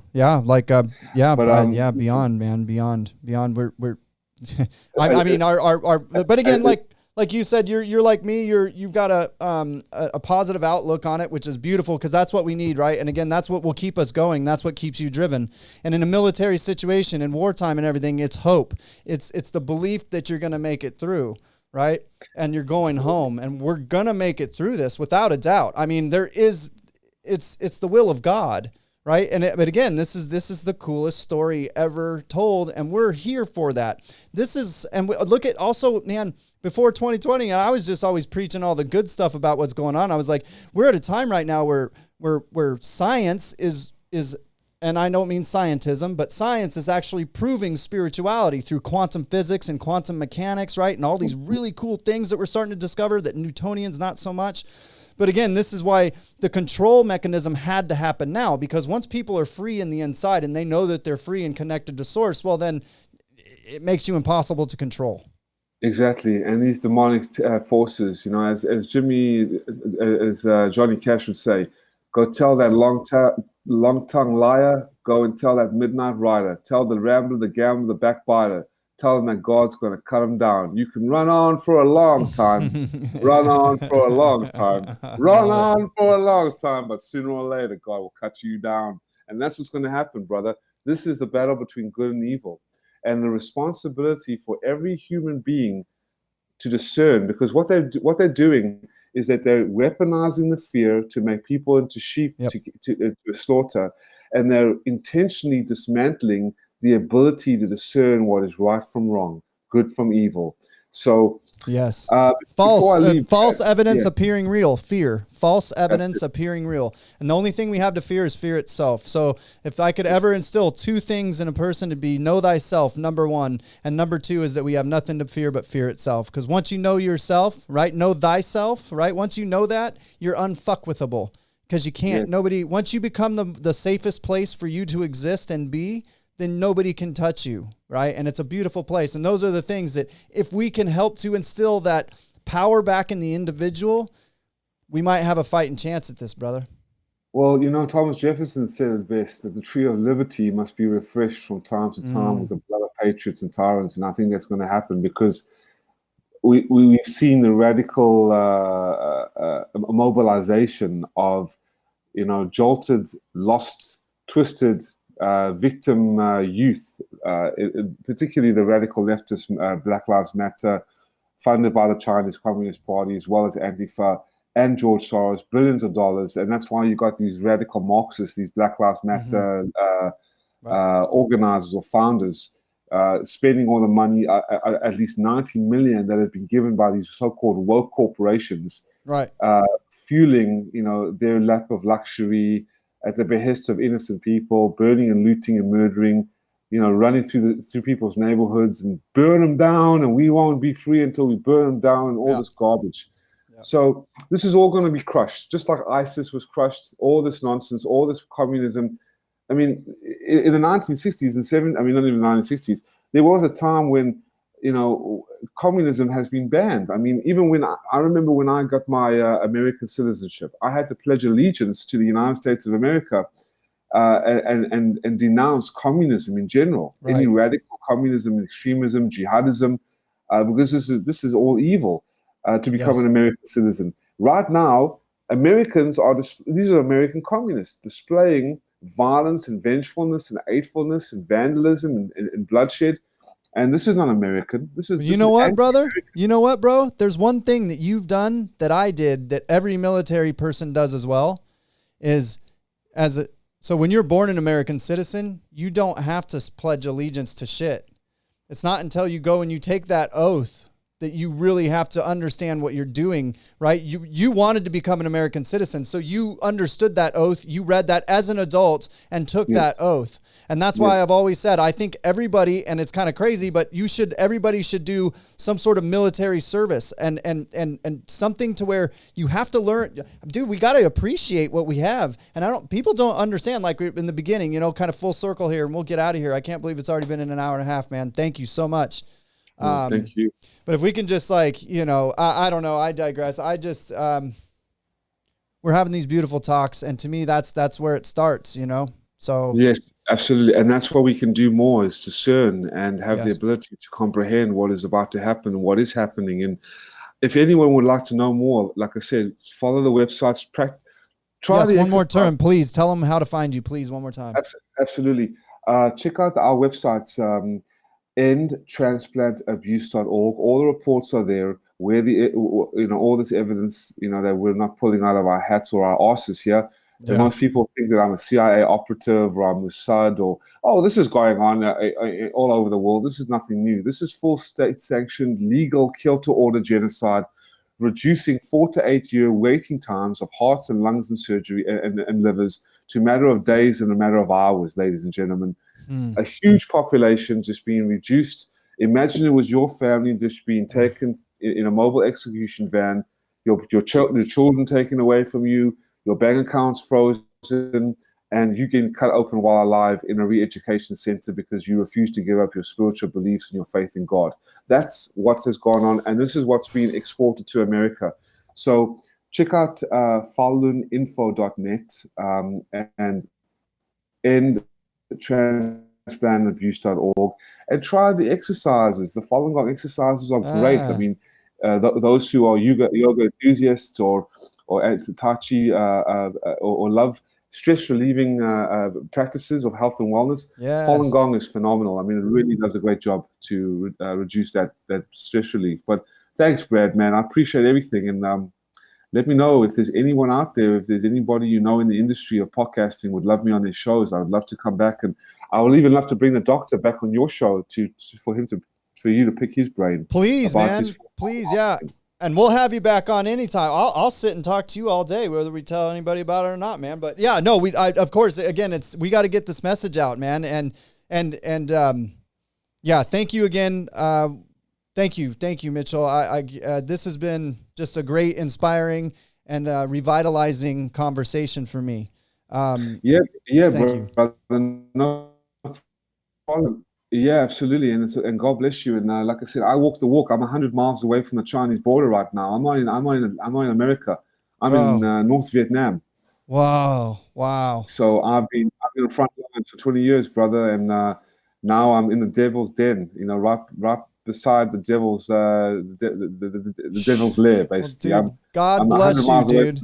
[SPEAKER 1] Like, beyond, man, beyond. We're. I mean, but again, like you said, you're like me. You've got a positive outlook on it, which is beautiful because that's what we need, right? And again, that's what will keep us going. That's what keeps you driven. And in a military situation, in wartime, and everything, it's hope. It's the belief that you're going to make it through, right? And you're going home, and we're gonna make it through this without a doubt. I mean, it's the will of God. Right. But again, this is the coolest story ever told. And we're here for that. Look at also, man, before 2020, and I was just always preaching all the good stuff about what's going on. I was like, we're at a time right now where science is, and I don't mean scientism, but science is actually proving spirituality through quantum physics and quantum mechanics, right? And all these really cool things that we're starting to discover that Newtonians not so much. But again, this is why the control mechanism had to happen now, because once people are free in the inside and they know that they're free and connected to source, well, then it makes you impossible to control.
[SPEAKER 2] Exactly, and these demonic forces, as Johnny Cash would say, go tell that long tongue liar, go and tell that midnight rider, tell the rambler, the gambler, the backbiter, tell them that God's going to cut them down. You can run on for a long time, run on for a long time, run on for a long time, but sooner or later God will cut you down, and that's what's going to happen, brother. This is the battle between good and evil. And the responsibility for every human being to discern, because what they're doing is that they're weaponizing the fear to make people into sheep to slaughter, and they're intentionally dismantling the ability to discern what is right from wrong, good from evil. So
[SPEAKER 1] yes, false evidence appearing real, fear, false evidence appearing real. And the only thing we have to fear is fear itself. So if I could ever instill two things in a person, to be know thyself, number one, and number two is that we have nothing to fear but fear itself. Because once you know yourself, right, know thyself, right, once you know that, you're unfuckwithable. Because you can't, once you become the safest place for you to exist and be, then nobody can touch you, right? And it's a beautiful place. And those are the things that if we can help to instill that power back in the individual, we might have a fighting chance at this, brother.
[SPEAKER 2] Well, Thomas Jefferson said it best, that the tree of liberty must be refreshed from time to time with the blood of patriots and tyrants. And I think that's going to happen because we've seen the radical mobilization of, jolted, lost, twisted, victim youth, particularly the radical leftist Black Lives Matter, funded by the Chinese Communist Party, as well as Antifa and George Soros, billions of dollars. And that's why you got these radical Marxists, these Black Lives Matter organizers or founders, spending all the money, at least 90 million that have been given by these so-called woke corporations,
[SPEAKER 1] right?
[SPEAKER 2] Fueling, their lap of luxury at the behest of innocent people, burning and looting and murdering, running through people's neighborhoods and burn them down, and we won't be free until we burn them down, and all this garbage. So this is all going to be crushed, just like ISIS was crushed, all this nonsense, all this communism. I mean, in the 1960s and not even the 1960s, there was a time when, communism has been banned. I mean, even when I remember when I got my American citizenship, I had to pledge allegiance to the United States of America and denounce communism in general, any radical communism, extremism, jihadism, because this is all evil to become an American citizen. Right now, Americans these are American communists displaying violence and vengefulness and hatefulness and vandalism and bloodshed. And this is not American.
[SPEAKER 1] You know what, brother? You know what, bro? There's one thing that you've done that I did that every military person does as well, so when you're born an American citizen, you don't have to pledge allegiance to shit. It's not until you go and you take that oath that you really have to understand what you're doing, right? You wanted to become an American citizen, so you understood that oath. You read that as an adult and took that oath. And that's why I've always said, I think everybody, and it's kind of crazy, but everybody should do some sort of military service and something to where you have to learn, dude, we got to appreciate what we have. And people don't understand, like in the beginning, kind of full circle here, and we'll get out of here. I can't believe it's already been an hour and a half, man. Thank you so much.
[SPEAKER 2] Thank you.
[SPEAKER 1] But if we can just I don't know, I digress. We're having these beautiful talks, and to me, that's where it starts, So
[SPEAKER 2] yes, absolutely. And that's what we can do more, is discern and have the ability to comprehend what is about to happen and what is happening. And if anyone would like to know more, like I said, follow the websites.
[SPEAKER 1] One more time, please. Tell them how to find you, please, one more time.
[SPEAKER 2] Absolutely. Check out our websites, endtransplantabuse.org. All the reports are there, where all this evidence, that we're not pulling out of our hats or our asses here. Yeah. Most people think that I'm a CIA operative or I'm Mossad this is going on all over the world. This is nothing new. This is full state-sanctioned, legal, kill-to-order genocide, reducing 4 to 8 year waiting times of hearts and lungs and surgery and livers to a matter of days and a matter of hours, ladies and gentlemen. A huge population just being reduced. Imagine it was your family just being taken in a mobile execution van, your children taken away from you, your bank accounts frozen, and you get cut open while alive in a re-education center because you refuse to give up your spiritual beliefs and your faith in God. That's what has gone on, and this is what's been exported to America. So check out faluninfo.net and endtransplantandabuse.org, and try the exercises. The Falun Gong exercises are great. I mean, those who are yoga enthusiasts or Tai Chi or love stress relieving practices of health and wellness, Falun Gong is phenomenal. I mean, it really does a great job to reduce that stress relief. But thanks, Brad, man. I appreciate everything, and let me know if there's anyone out there, if there's anybody you know in the industry of podcasting would love me on their shows. I would love to come back, and I will even love to bring the doctor back on your show for you to pick his brain.
[SPEAKER 1] Please, man. Please, yeah. And we'll have you back on anytime. I'll sit and talk to you all day, whether we tell anybody about it or not, man. But yeah, no, of course, again, we got to get this message out, man. And yeah, thank you again. Thank you, Mitchell. This has been just a great, inspiring, and revitalizing conversation for me.
[SPEAKER 2] Thank
[SPEAKER 1] you.
[SPEAKER 2] No problem. Yeah, absolutely, and God bless you. And like I said, I walk the walk. I'm 100 miles away from the Chinese border right now. I'm not in America. I'm in North Vietnam.
[SPEAKER 1] Wow.
[SPEAKER 2] So I've been in the front lines for 20 years, brother, and now I'm in the devil's den. You know, right beside the devil's the devil's lair, basically.
[SPEAKER 1] Well, dude, God bless you, dude.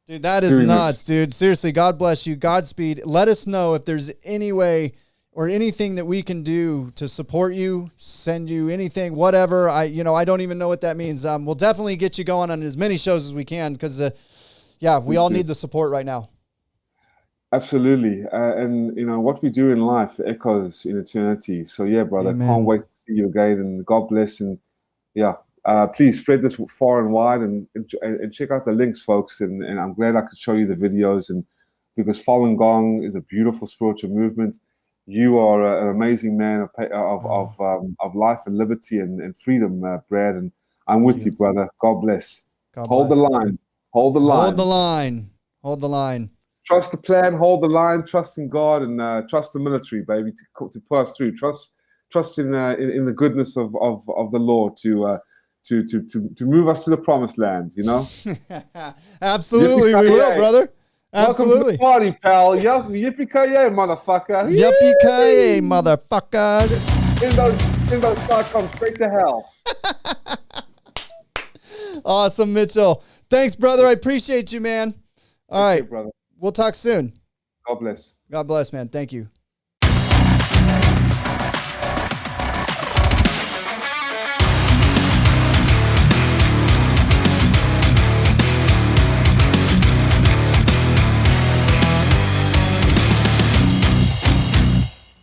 [SPEAKER 1] Dude, that is nuts, dude. Seriously, God bless you. Godspeed. Let us know if there's any way or anything that we can do to support you, send you anything, whatever. I don't even know what that means. We'll definitely get you going on as many shows as we can because, we all need the support right now.
[SPEAKER 2] Absolutely. And, what we do in life echoes in eternity. So, yeah, brother,
[SPEAKER 1] Amen.
[SPEAKER 2] Can't wait to see you again. And God bless. And, please spread this far and wide and check out the links, folks. And I'm glad I could show you the videos. And because Falun Gong is a beautiful spiritual movement. You are an amazing man of life and liberty and freedom, Brad. And I'm with you, brother. God bless. Hold the line. Hold the line. Trust the plan. Hold the line. Trust in God and trust the military, baby, to pull us through. Trust in the goodness of the Lord to move us to the promised land. You know.
[SPEAKER 1] Absolutely, we will, brother.
[SPEAKER 2] Welcome to
[SPEAKER 1] Absolutely.
[SPEAKER 2] the party, pal. Yippee-ki-yay, motherfucker.
[SPEAKER 1] Yippee-ki-yay, motherfuckers.
[SPEAKER 2] Windows.com straight to hell.
[SPEAKER 1] Awesome, Mitchell. Thanks, brother. I appreciate you, man. All right.
[SPEAKER 2] Brother.
[SPEAKER 1] We'll talk soon.
[SPEAKER 2] God bless.
[SPEAKER 1] God bless, man. Thank you.